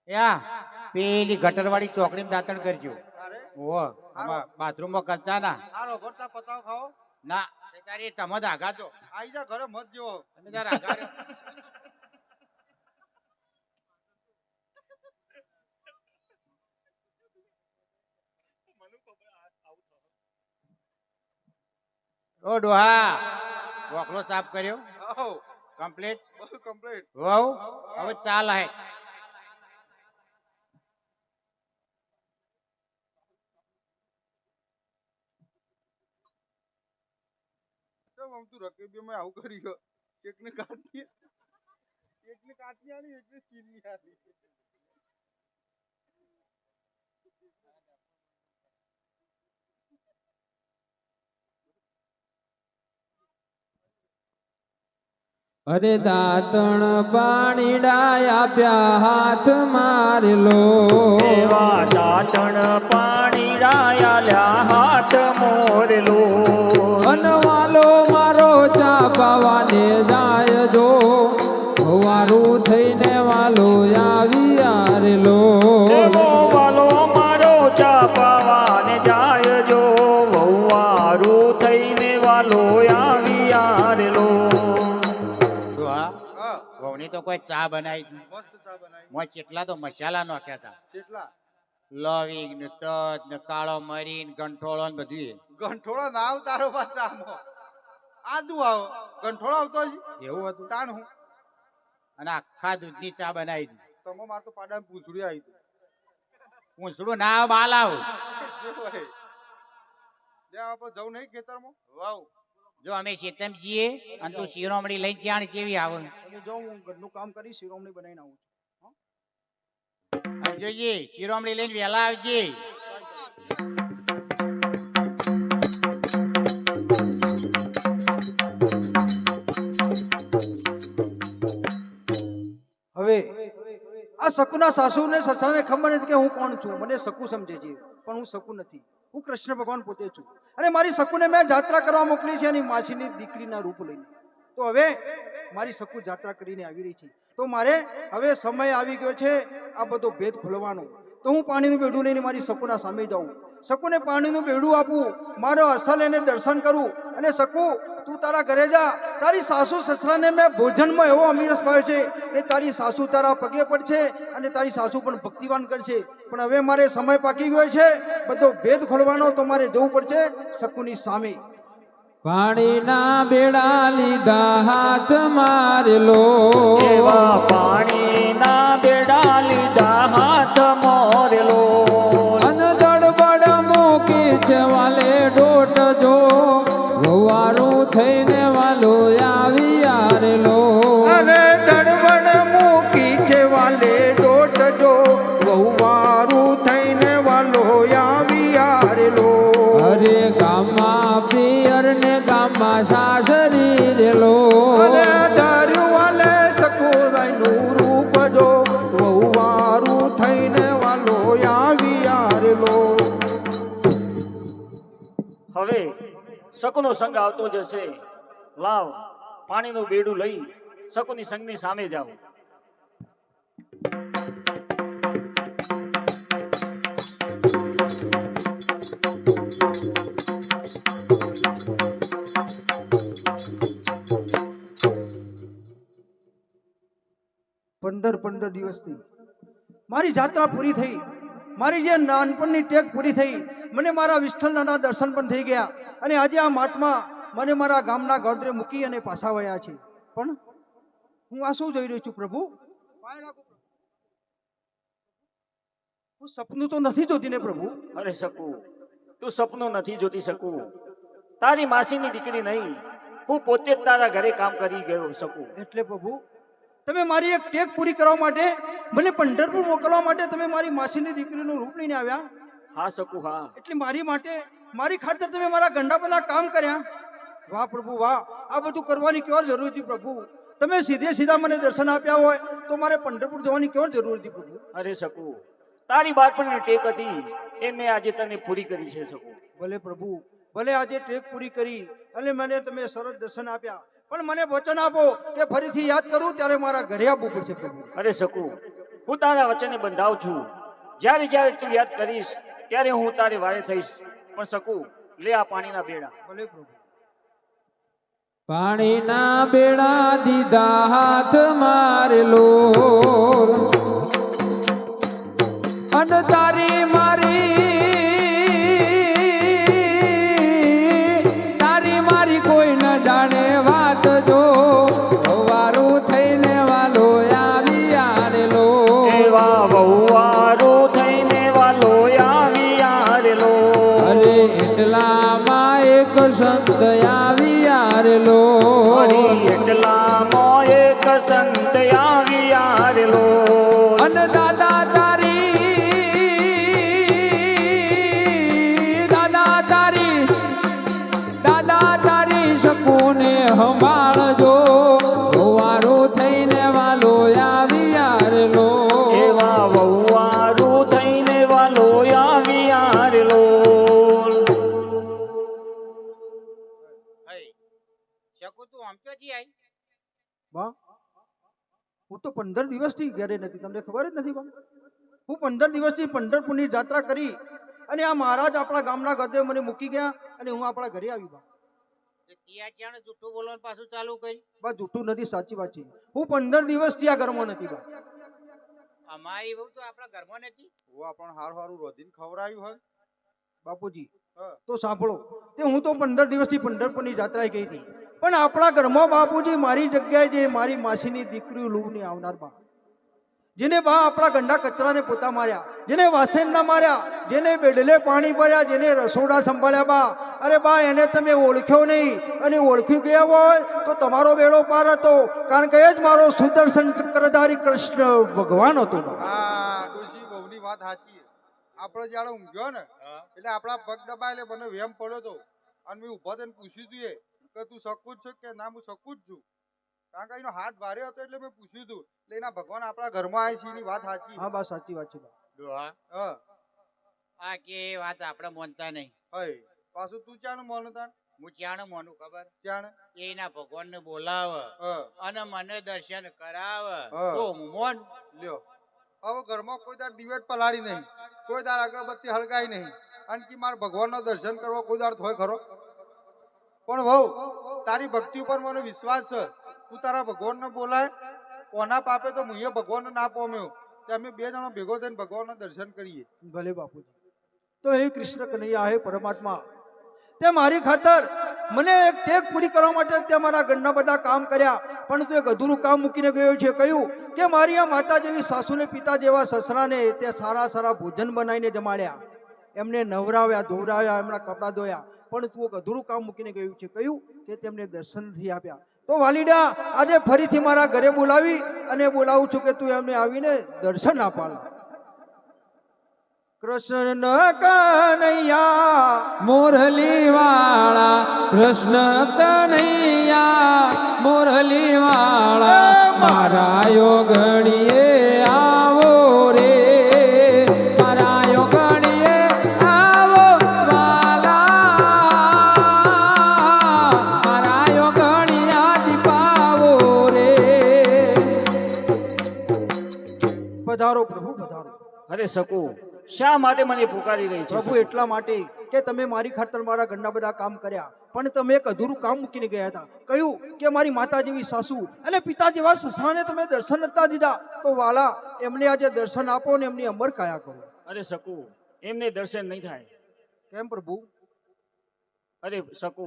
યા પેલી ગટરવાળી ચોકડીમાં દાંતણ કરજો.
અરે
ઓ બાથરૂમમાં કરતા ના
હારો ભરતા પતાવ ખાઓ.
ના તે તારી તમે જ આઘા છો.
આઈ જા ઘરે મત જેવો.
તમે તાર આઘા રહ્યો. ઓ ડોહા બોકલો સાફ કર્યો?
આવો
કમ્પ્લીટ?
બધું કમ્પ્લીટ.
વહુ હવે ચાલ હે.
કેમ આમ તું રકેબીમાં આવું કરી ગયો? એકને કાઢી આલી એકને ચીની આલી.
અરે દાતણ પાણીડા આપ્યા હાથ મારેલો
એવા દાતણ પાણી ડાયા હાથ મોરેલો
અનવાલો મારો ચા પાવાને જાય જો હવારું થઈને વાલો આવી આરેલો
એવો વાલો મારો ચા પાવાને જાય જો વહુવારું થઈને વાલો આવી આરેલો.
ડોહા
હા
વહુની તો કોઈ ચા બનાવી જ નહીં.
મસ્ત ચા બનાવી.
મોય કેટલા તો મસાલા નાખ્યા હતા.
કેટલા
લવિંગ ને તજ ને કાળો મરી ને ગંઠોળો ને બધું.
ગંઠોળા ના આવતારો પાછા આદુ આવો ગંઠોળો આવતો જ
એવું હતું?
તાણ હું
અને આખા દૂધની ચા બનાવી દીધી.
તમે માર તો પાડા પૂછડી આવી તું.
પૂંછડું ના આવે, બાલ આવું.
જે હોય જે આપણે જવું નહીં ખેતરમાં.
વહુ જો અમે શેતમ જઈએ અને તું શિરોમણી લઈને ચાણ કેવી આવે?
અને જો હું ઘરનું કામ કરી શિરોમણી બનાવીને આવું છું.
અને જોજે શિરોમણી લઈને વહેલા આવજે.
હવે આ શકુના સાસુ ને સસરાને ખબર નથી કે હું કોણ છું. મને શકુ સમજે છે પણ હું શકુ નથી. હું કૃષ્ણ ભગવાન પોતે છું. અને મારી શકુને મેં જાત્રા કરવા મોકલી છે એની માસીની દીકરીના રૂપ લઈને. તો હવે મારી શકુ જાત્રા કરીને આવી રહી છે. તો મારે હવે સમય આવી ગયો છે આ બધો ભેદ ખોલવાનો. તો હું પાણીનું બેડું લઈને મારી શકુના સામે જાઉં. શકુને પાણીનું બેડું આપું, મારો અસલ એને દર્શન કરું. અને શકુ તું તારા ઘરે જા. તારી સાસુ સસરાને મેં ભોજનમાં એવો અમીરસ પાડ્યો છે કે તારી સાસુ તારા પગે પડશે અને તારી સાસુ પણ ભક્તિવાન કરશે. પણ હવે મારે સમય પાકી ગયો છે બધો ભેદ ખોલવાનો. તો મારે જવું પડશે શકુની સામે.
પાણીના બેડા લીધા હાથ મારેલો
એવા પાણીના બેડા લીધા હાથ મોરેલો
અન દડબડ મૂકી છે વાલે ડોટ જો વવારું થઈને વાલો આવી આરેલો
અને દડબડ મૂકી છે વાલે ડોટ જો વહુવારું થઈને વાલો આવી આરેલો.
અરે ગામમાં પિયર ને ગામમાં સાસરી રેલો
અને દારૂ વાલે સકુબાઈનું રૂપ જો વહુવારું થઈને વાલો આવી આરેલો.
હવે શકુનો સંગ આવતો જશે. લાવ પાણીનું બેડું લઈ શકુની સંગની સામે જાઓ.
15 દિવસથી મારી જાત્રા પૂરી થઈ, મારી જે નાનપણની ટેક પૂરી થઈ, મને મારા વિઠ્ઠલના દર્શન પણ થઈ ગયા અને આજે આ મહાત્મા મને મારા ગામના ગોદરે મૂકી અને પાછા વળ્યા છે. પણ હું આ શું જોઈ રહ્યો છું પ્રભુ? હું સપનું તો નથી જોતી ને પ્રભુ?
અરે શકુ, તું સપનું નથી જોતી શકુ. તારી માસીની દીકરી નહીં, હું પોતે જ તારા ઘરે કામ કરી ગયો શકુ.
એટલે પ્રભુ તમે મારી એક ટેક પૂરી કરવા માટે મને પંઢરપુર મોકલવા માટે તમે મારી માસીની દીકરીનું રૂપ લઈને આવ્યા?
હા શકુ, હા.
એટલે મારી માટે, મારી ખાતર તમે મારા ગંડા બધા કામ કર્યા? વાહ પ્રભુ વાહ! આ બધું કરવાની કેવી જરૂર હતી પ્રભુ? તમે સીધા મને દર્શન આપ્યા હોય તો મારે પંઢરપુર જવાની કેવી જરૂર હતી પ્રભુ?
અરે શકુ, તારી બાળપણની ટેક હતી એ મેં આજે તને પૂરી કરી છે શકુ.
ભલે પ્રભુ, ભલે આજે ટેક પૂરી કરી અને મને તમે સરસ દર્શન આપ્યા, પણ મને વચન આપો કે ફરીથી યાદ કરું ત્યારે મારા ઘરે આવવું પડશે પ્રભુ.
અરે શકુ, હું તારા વચને બંધાવ છું. જ્યારે જ્યારે તું યાદ કરીશ ત્યારે હું તારે વારે થઈશ. પણ શકુ, લે આ પાણીના બેડા.
ભલે પ્રભુ.
પાણીના બેડા દીધા હાથ મારેલો અને તારી મારી કોઈ ન જાણે વાત જો વારું થઈને વાલો આવી આરેલો.
એવા વહુવારો થઈને વાલો આવી આરેલો.
અરે એટલામાં એક સંત આવી આરેલો.
એટલામાં એક સંત આવી આરેલો.
અને દાદા તારી શકુને સંભાળજો વારું થઈને વાલો આવી આરેલો.
એવા વહુવારો થઈને વાલો આવી આરેલો.
શકુ તું આમ ક્યાંથી આવી?
વાહ, હું તો 15 દિવસથી ઘરે નથી, તમને ખબર જ નથી? હું 15 દિવસથી પંઢરપુરની જાત્રા કરી અને આ મહારાજ આપણા ગામના ગધે મને મૂકી ગયા અને હું આપણા ઘરે આવી. બા
ત્યાં ક્યાં જૂઠું બોલવાનું પાછું ચાલુ કરી?
બા જૂઠું નથી, સાચી વાત છે. હું 15 દિવસથી આ ઘરમાં નથી. બા
અમારી વહુ તો આપણા ઘરમાં નથી.
હું આપણને હારું રોધીને ખવડાવ્યું હોય
બાપુજી તો સાંભળો, તે હું તો 15 દિવસથી પંઢરપુરની જાત્રાએ ગઈ હતી, પણ આપણા ઘરમાં બાપુજી મારી જગ્યાએ જે મારી માસીની દીકરીઓ લૂગની આવનાર બા, જેને બા આપણા ગંડા કચરાને પોતા માર્યા, જેને વાસણ ના માર્યા, જેને બેડલે પાણી ભર્યા, જેને રસોડા સંભાળ્યા બા, અરે બા એને તમે ઓળખ્યો નહીં અને ઓળખી ગયા હોય તો તમારો બેડો પાર હતો, કારણ કે એ જ મારો સુદર્શન ચક્રધારી કૃષ્ણ ભગવાન હતો.
હા ડોશી બહુની વાત સાચી. આપણે જ્યારે ઊંઘ્યો ને એટલે આપણા પગ દબાય એટલે મને વેમ પડ્યો હતો અને મેં ઊભો થઈને પૂછ્યું હતું કે તું શકું જ છે કે ના? હું શકું જ છું, કારણ કે એનો હાથ ભારે હતો એટલે મેં પૂછ્યું હતું. એટલે એના ભગવાન આપણા ઘરમાં આવે છે, એની વાત સાચી.
હા બા સાચી વાત છે.
ડોહા, આ કે વાત આપણે માનતા નહીં.
પાછું તું ચાનું માનતા?
હું ચાણ માનું ખબર?
ચાણ
એના ભગવાનને બોલાવે અને મને દર્શન કરાવે
હા.
તો હું મોન.
લ્યો, હવે ઘરમાં કોઈ દાર દિવેટ પલાળી નહીં, કોઈ દાર અગરબત્તી હળગાઈ નહીં, અને કે મારે ભગવાનના દર્શન કરવા કોઈ દાર થોય ખરો? પણ વહુ, તારી ભક્તિ ઉપર મને વિશ્વાસ છે. તું તારા ભગવાનને બોલાય, કોના પાપે તો હું ભગવાનને ના પામ્યો, કે અમે બે જણા ભેગો થઈને ભગવાનના દર્શન કરીએ.
ભલે બાપુજી. તો હે કૃષ્ણ કનૈયા, હે પરમાત્મા, તે મારી ખાતર મને એક ટેક પૂરી કરવા માટે તે મારા ઘરના બધા કામ કર્યા, પણ તું એક અધૂરું કામ મૂકીને ગયો છે. કહ્યું કે મારી આ માતા જેવી સાસુને પિતા જેવા સસરાને તે સારા ભોજન બનાવીને જમાડ્યા, એમને નવરાવ્યા, ધોવરાવ્યા, એમના કપડાં ધોયા, પણ તું એક અધૂરું કામ મૂકીને ગયું છે. કહ્યું કે તેમને દર્શન નથી આપ્યા. તો વાલીડા, આજે ફરીથી મારા ઘરે બોલાવી અને બોલાવું છું કે તું એમને આવીને દર્શન આપાલ. કૃષ્ણ કનૈયા
મુરલી વાળા, કૃષ્ણ કનૈયા મુરલી વાળા, મારા યોગણીએ આવો રે, મારા યોગણીએ આવો વાલા, મારા યોગણિયા દીપાવો રે.
પધારો પ્રભુ, પધારો.
અરે શકુ, શા માટે મને પુકારી રહી છે?
પ્રભુ એટલા માટે કે તમે મારી ખાતર મારા ઘરના બધા કામ કર્યા, પણ તમે એક અધૂરું કામ મૂકીને ગયા હતા. કહ્યું કે મારી માતા જેવી સાસુ અને પિતા જેવા સસરાને તમે દર્શન નતા દીધા, તો વાલા એમને આજે દર્શન આપો ને એમની અમર કાયા કરો.
અરે શકુ, એમને દર્શન નહીં થાય.
કેમ પ્રભુ?
અરે શકુ,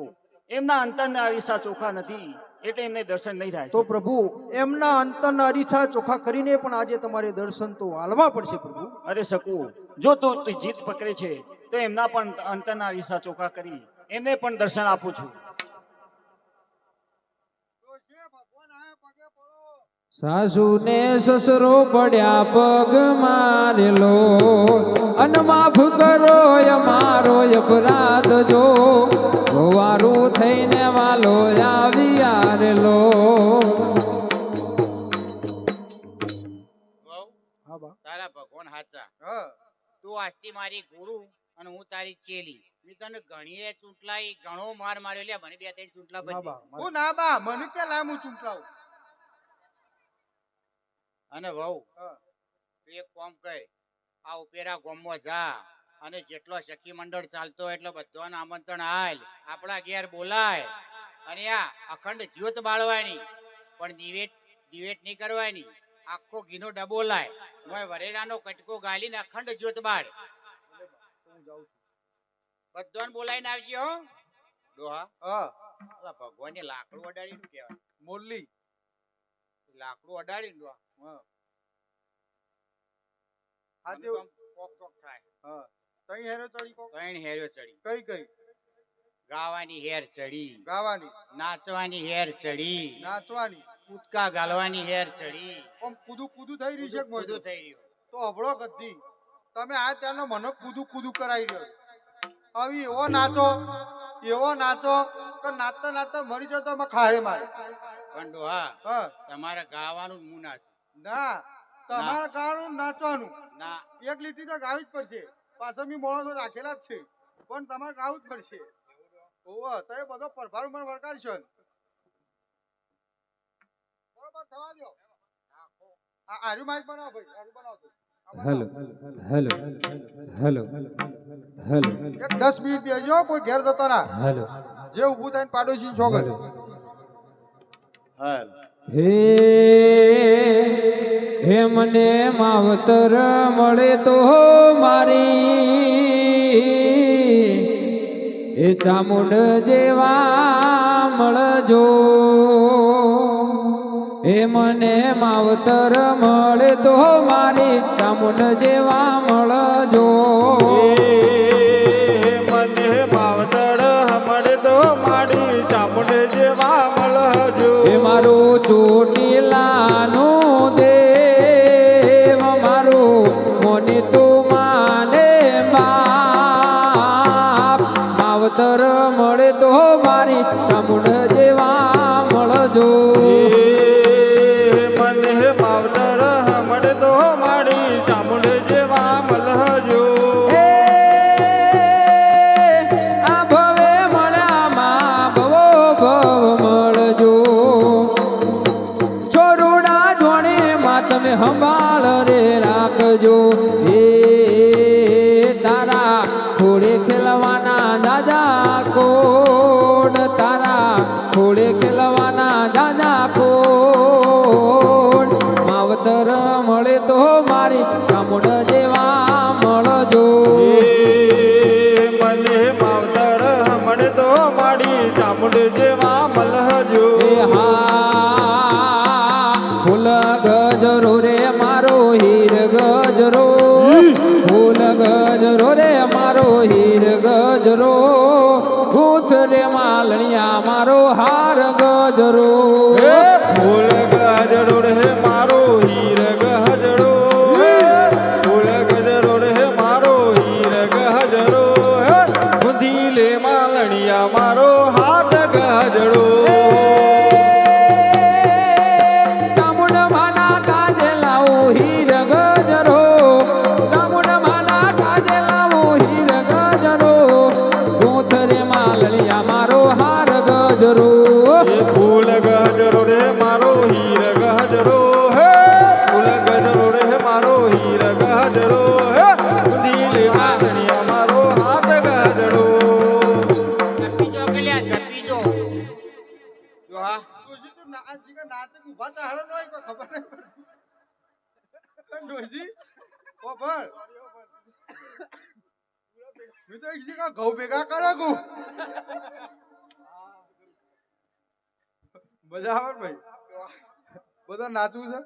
એમના અંતરના અરીસા ચોખા નથી, એટલે એમને દર્શન નહીં થાય.
તો પ્રભુ એમના અંતરના અરીસા ચોખા કરીને પણ આજે તમારે દર્શન તો હાલવા પડશે પ્રભુ.
અરે શકુ, જો તું જીત પકડે છે તો એમના પણ અંતરના અરીસા ચોખા કરી એમને પણ દર્શન આપું છું.
સાસુ ને સસરો પડ્યા પગ મારેલો, અન માફ કરો અમારો અપરાધ જો, ગોવારું થઈને વાલો આવી આરેલો.
હા બા.
તારા ભગવાન હાચા.
હા
તું આજથી મારી ગુરુ અને હું તારી ચેલી. મેં તને ઘણીએ ચૂંટલાઈ, ઘણો માર માર્યો. લે મને 2-3 ચૂંટલા
ના
બધી.
બા.
હું ના બા મને કે લાંબુ ચૂંટાવું.
અને વહુ
હા.
તું એક કામ કર, આ ઉપેરા ગામમાં જા અને જેટલો સખી મંડળ ચાલતો હોય એટલો બધાને આમંત્રણ આલ, આપણા ઘેર બોલાય અને આ અખંડ જ્યોત બાળવાની, પણ દિવેટ નહીં કરવાની. આખો ઘીનો ડબો લાય, મોય વરેલાનો કટકો ગાલીને અખંડ જ્યોત બાળ.
હું જાઉં છું.
બધાને બોલાવીને આવજો હો ડોહા.
હા
ભગવાનને લાકડું અડાડીને કહેવાય,
મોરલી.
લાકડું અડાડીને ડોહા.
હા
મને
આજે
તો આમ કોક થાય.
હા તઈ હેરો ચડી કો.
ત્રણ હેર્યો ચડી.
કઈ કઈ?
ગાવાની હેર ચડી,
ગાવાની,
નાચવાની હેર ચડી,
નાચવાની,
કૂદકા ગાલવાની હેર ચડી.
આમ કૂદું કૂદું થઈ રહ્યું છે કે મોય?
બધું થઈ રહ્યું.
તો હબળો ગધી તમે આ ત્યારનો મને કૂદું કૂદું કરાવી રહ્યો. હવે એવો નાચો કે નાચતા નાચતા મરી જતો અમે ખાડે મારે.
પણ ડોહા
હા
તમારે ગાવાનું હું નાચું
ના તમારે ગાવાનું નાચવાનું.
ના.
એક લીટી તો ગાવી જ પડશે. પાછળ મી મોણસો રાખેલા જ છે, પણ તમારે ગાવું જ પડશે. ઓવો તો એ બધો પરભાર મને વળગાડશો. બરોબર થવા દો. આ આર્યુ માઇક બનાવો ભાઈ, આર્યુ બનાવો.
હેલો હેલો હેલો હેલો
એક 10 મિનિટ બેસજો, કોઈ ઘેર જતો ના.
હેલો.
જે ઊભું થઈને પાડોશી છોકર.
હાલ
હે મને માવતર મળે તો મારી, એ ચામુંડ જેવા મળજો. એ મને માવતર મળે તો મારી, ચામુંડ જેવા મળજો.
મને માવતર મળે તો મારી, ચામુંડ જેવા મળજો.
એ મારું ચોટીલાનું દેવ, મારું મોની તું માને બાપ. માવતર મળે તો મારી, ચામુંડ જેવા મળજો.
મને માવતર મળે તો મારી, ચામુંડ જેવા મળજો.
આ ભવે મળ્યા માં ભવો ભવ મળજો. છોરુડા જોડે માં તમે સંભાળ રે રાખજો. હે તારા ખોડે ખેલવાના દાદા કોડ, તારા ખોડે ખેલવાના દાદા કોડ. માવતર મળે તો મારી, ચામુંડ જેવા મળજો.
મને માવતર મળે તો મારી, ચામુંડ જેવા મળજો.
એ હા ફૂલ ગજરો રે મારો હીર ગજરો, ફૂલ ગજરો રે મારો હીર ગજરો, ગૂથ રે માલણિયા મારો હાર ગજરો.
ફૂલ ગજરો રે મારો હીર ગજરો, ફૂલ ગજરો રે મારો હીર ગજરો, બુંધી લે માલણિયા મારો હાથ ગજરો.
ચામુંડ માના કાજે લાવો હીર ગજરો, ચામુંડ માના કાજે લાવો હીર ગજરો, ગૂંથ રે માલણિયા મારો હાર ગજરો.
ખબર નહીં ડોશી ઓ પણ મેં તો એક ઘઉં ભેગા કરે ગુ મજા આવે ને ભાઈ બધા નાચવું છે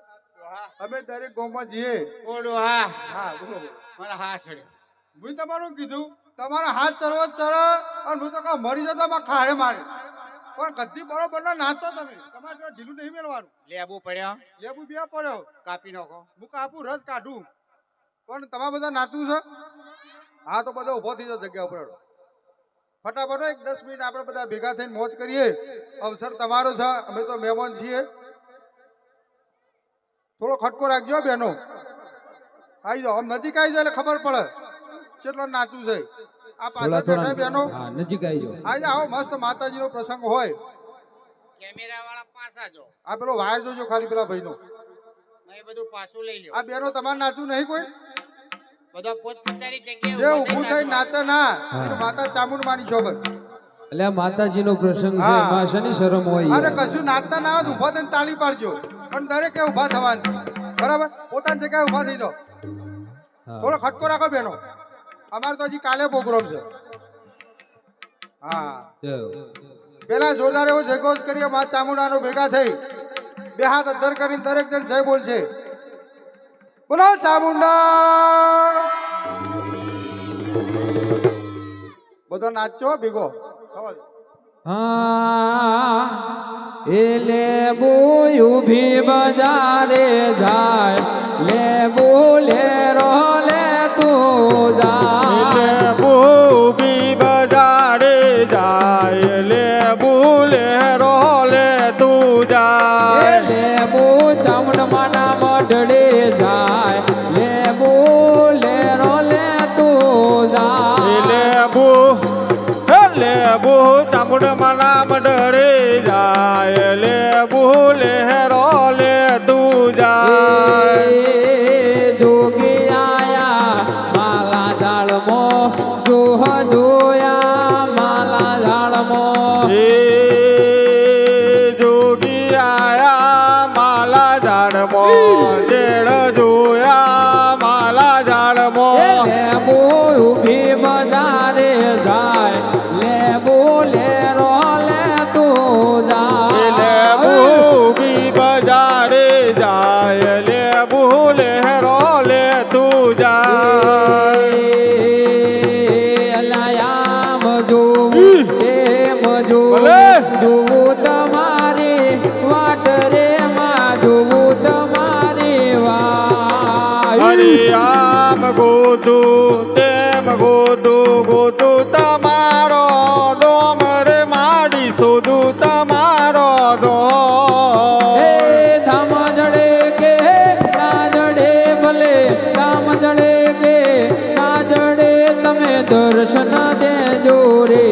અમે દરેક ગામમાં જઈએ
ઓડો હા
હા બોલો
મારા હા છોડ્યો
મેં તમારું કીધું તમારા હાથ ચરવો ચરે અને હું તો કહું મરી જતો માં ખાડે મારે પણ કદી બરોબર ના નાચો તમે તમારે જો ઢીલું નહીં મેળવાનું
લેબુ પડ્યો
લેબુ બે પડ્યો
કાપી નાખો
હું કાપું રસ કાઢું પણ તમારે બધા નાચવું છે હા તો બધા ઊભો થઈ જાઓ જગ્યા ઉપર ફટાફટ એક 10 મિનિટ આપણે બધા ભેગા થઈને મોજ કરીએ અવસર તમારો છે અમે તો મહેમાન છીએ થોડો ખટકો રાખજો બહેનો આવી જાઓ આમ નજીક આવી જાઓ એટલે ખબર પડે કેટલો નાચવું છે આ પાછળ બેઠા બહેનો
હા નજીક આવી જાઓ
આવી જાઓ મસ્ત માતાજીનો પ્રસંગ હોય
કેમેરા વાળા પાછા જો
આ પેલો વાયર જોજો ખાલી પેલા ભાઈનો
એ બધું પાછું લઈ લ્યો
આ બહેનો તમારે નાચવું નહીં કોઈ
બધા પોતપોતાની
જે
જગ્યાએ
ઊભું થઈ નાચે ના એને માતા ચામુંડમાની શોભત
એટલે આ માતાજીનો પ્રસંગ છે
હા.
એમાં શેની શરમ હોય
અરે
યાર?
કશું નાચતા ના આવે તો ઊભા થઈને તાળી પાડજો પણ દરેકે ઊભા થવાનું બરાબર પોતાની જગ્યાએ ઊભા થઈ જાઓ
હા.
થોડો ખટકો રાખો બેનો અમારે તો હજી કાલે પ્રોગ્રામ છે હા
જાઓ.
પેલા જોરદાર એવો જયઘોષ કરીએ મા ચામુંડાનો ભેગા થઈ બે હાથ અદ્ધર કરીને દરેક જણ જય બોલશે બોલો ચામુંડા બધો નાચો ભેગો ખબર
હા એ લેબુ ઊભી બજારે જાય લેબુ લેરો લે તું જાય
બી બજારે જાય લે બોલે રોલે તું
એ
જાય
લેબુ ચામુંડમાના મઢડે જાય લેબુ લેરો લે તું જાય
લેબુ ચામુંડ માલા મંડળે જાય લેબુ લેરો લે તું જાય
જોગી આયા માલા ઝાડમો જોહ જોયા માલા ઝાડમો
એ જોગી આયા માલા ઝાડમો જેડ જોયા માલા ઝાડમો
લેબુ ઊભી બજારે જાય લેબુ લેરો લે તું
લેબુ
જાય
બી બજારે જાય લેબુ લેરો લે તું જાય
અલાયામ જોવું એમ જોવું
ભલે.
જોવું તમારી વાટ રે માં જોવું તમારી વાટ
હરિયામ ગોતું તેમ ગોતું તમારો ડોમર માડી શોધું તમારો
એ ધામ જડે કે ના જડે ભલે ધામ જડે કે ના જડે તમે દર્શન દેજો રે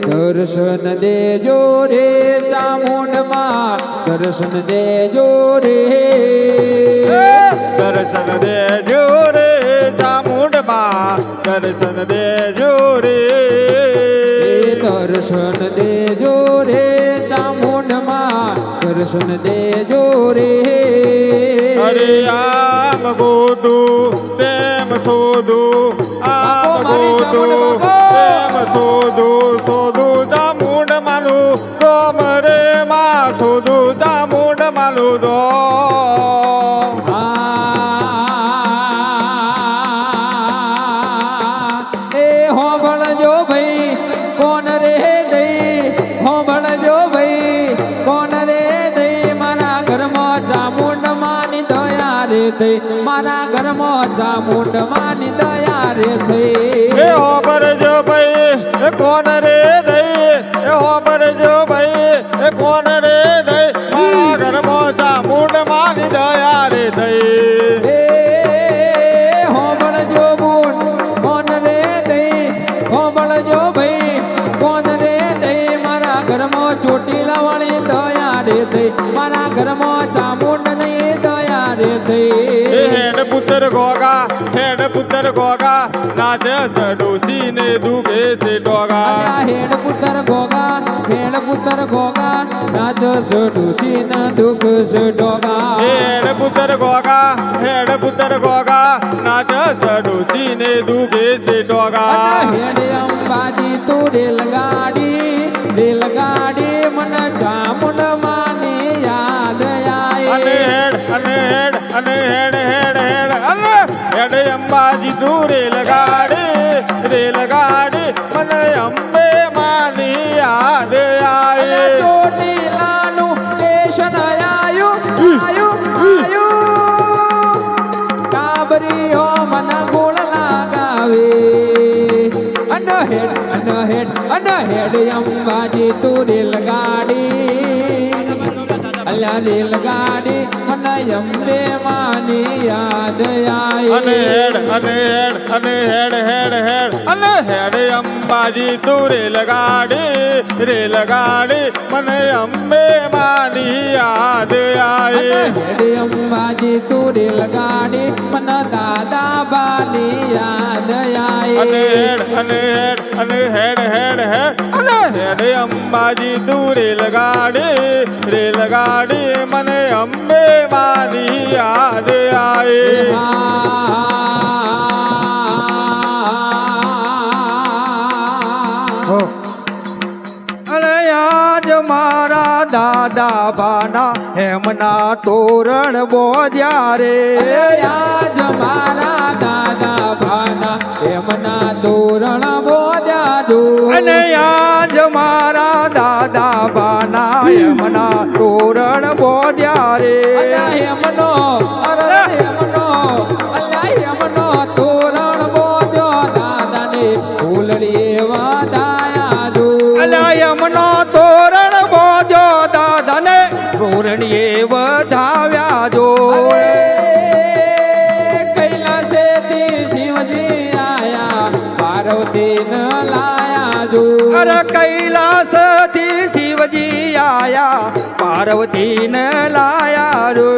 દર્શન દેજો રે ચામુંડમાં દર્શન દેજો રે
દર્શન દેજો રે ચામુંડમાં દર્શન દેજો રે
દર્શન દેજો રે ચામુંડમાં દર્શન દેજો રે
હરિયામ ગોતું તેમ શોધું આમ
મારી
ગોતું
ચામુંડ
તેમ શોધું ચામુંડ માલું ડોમ રે માં શોધું ચામુંડ માલું દો
એ હોંભળજો ભાઈ કોણ રે દઈ હોંભળજો ભાઈ કોણ રે દઈ મારા ઘરમાં ચામુંડ માની દયા રે થઈ મારા ઘરમાં ચામુંડ માની દયા રે થઈ
એ હોબરજો ભાઈ એ કોણ રે દઈ એ હોબરજો ભાઈ એ કોણ રે દઈ મારા ઘરમાં ચામુંડ માની દયા રે દઈ
એ હોંભળજો બોન કોણ રે દઈ હોંભળજો ભાઈ કોણ રે દઈ મારા ઘરમાં ચોટીલા વાળી દયા રે થઈ મારા ઘરમાં ચામુંડ ની દયા રે થઈ
હેડ પુત્ર ગોગા નાચે સડોસી ને દુખે છે ટોગા
અલ્યા હેડ પુત્ર ગોગા નાચ ડોસી ન દુઃખ છે ડોગા
હેડ પુત્ર ગોગા નાચ સડોસી ને દુખે છે ટોગા
હેડ અંબાજી તું રેલગાડી મને ચામુંડ માની યાદ
અને
આય
હેડ અંબાજી તું રેલગાડી મને અંબે માની યાદ આવે
ચોટીલાનું સ્ટેશન આયું કાબરીઓ મન ગોળ લાગાવે અનહેડ અંબાજી તું રેલગાડી અલ્યા રેલગાડી મને અંબે માની યાદ
અને
આય
હેડ અંબાજી તું રેલગાડી મને અંબે માની યાદ આવે
હેડ અંબાજી તું રેલગાડી મને દાદા બાની યાદ
અને
આય
હેડ અંબાજી તું રેલગાડી મને અંબે માની યાદ આવે
અરે આજ મારા દાદા બાના હેમના તોરણ બોધ્યા રે
આજ મારા દાદા ભાના એમના તોરણ બોધ્યા જો
અને આજ મારા દાદા બાના હેમના તોરણ બોધ્યા રે
હેમનો તોરણ બોધ્યો દાદાને ફૂલડી વધાયા જો
અલા યમનો તોરણ બોધ્યો દાદાને તોરણીએ વધાવ્યા જો
કૈલાસેથી શિવજી આયા પાર્વતી ન લાયા જો
અરે કૈલાસથી શિવજી આયા પાર્વતી ને લાયા રો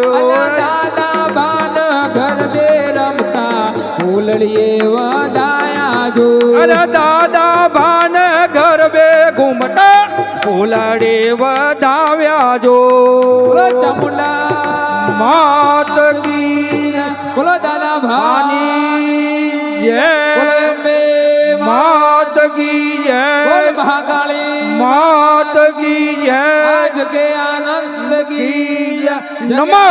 દાદા બાન ઘર બે રમતા ફૂલડીએ વધાયા જો
અરે દાદા ભાન ગરબે ઘૂમતા ફૂલડે વધાવ્યા જો
ચામુંડા
માત કી
બોલો દાદા
ભાની જય
અંબે
માત કી જય
બોલ મહાકાળી
માત કી જય
આજ કે આનંદ કી
નમો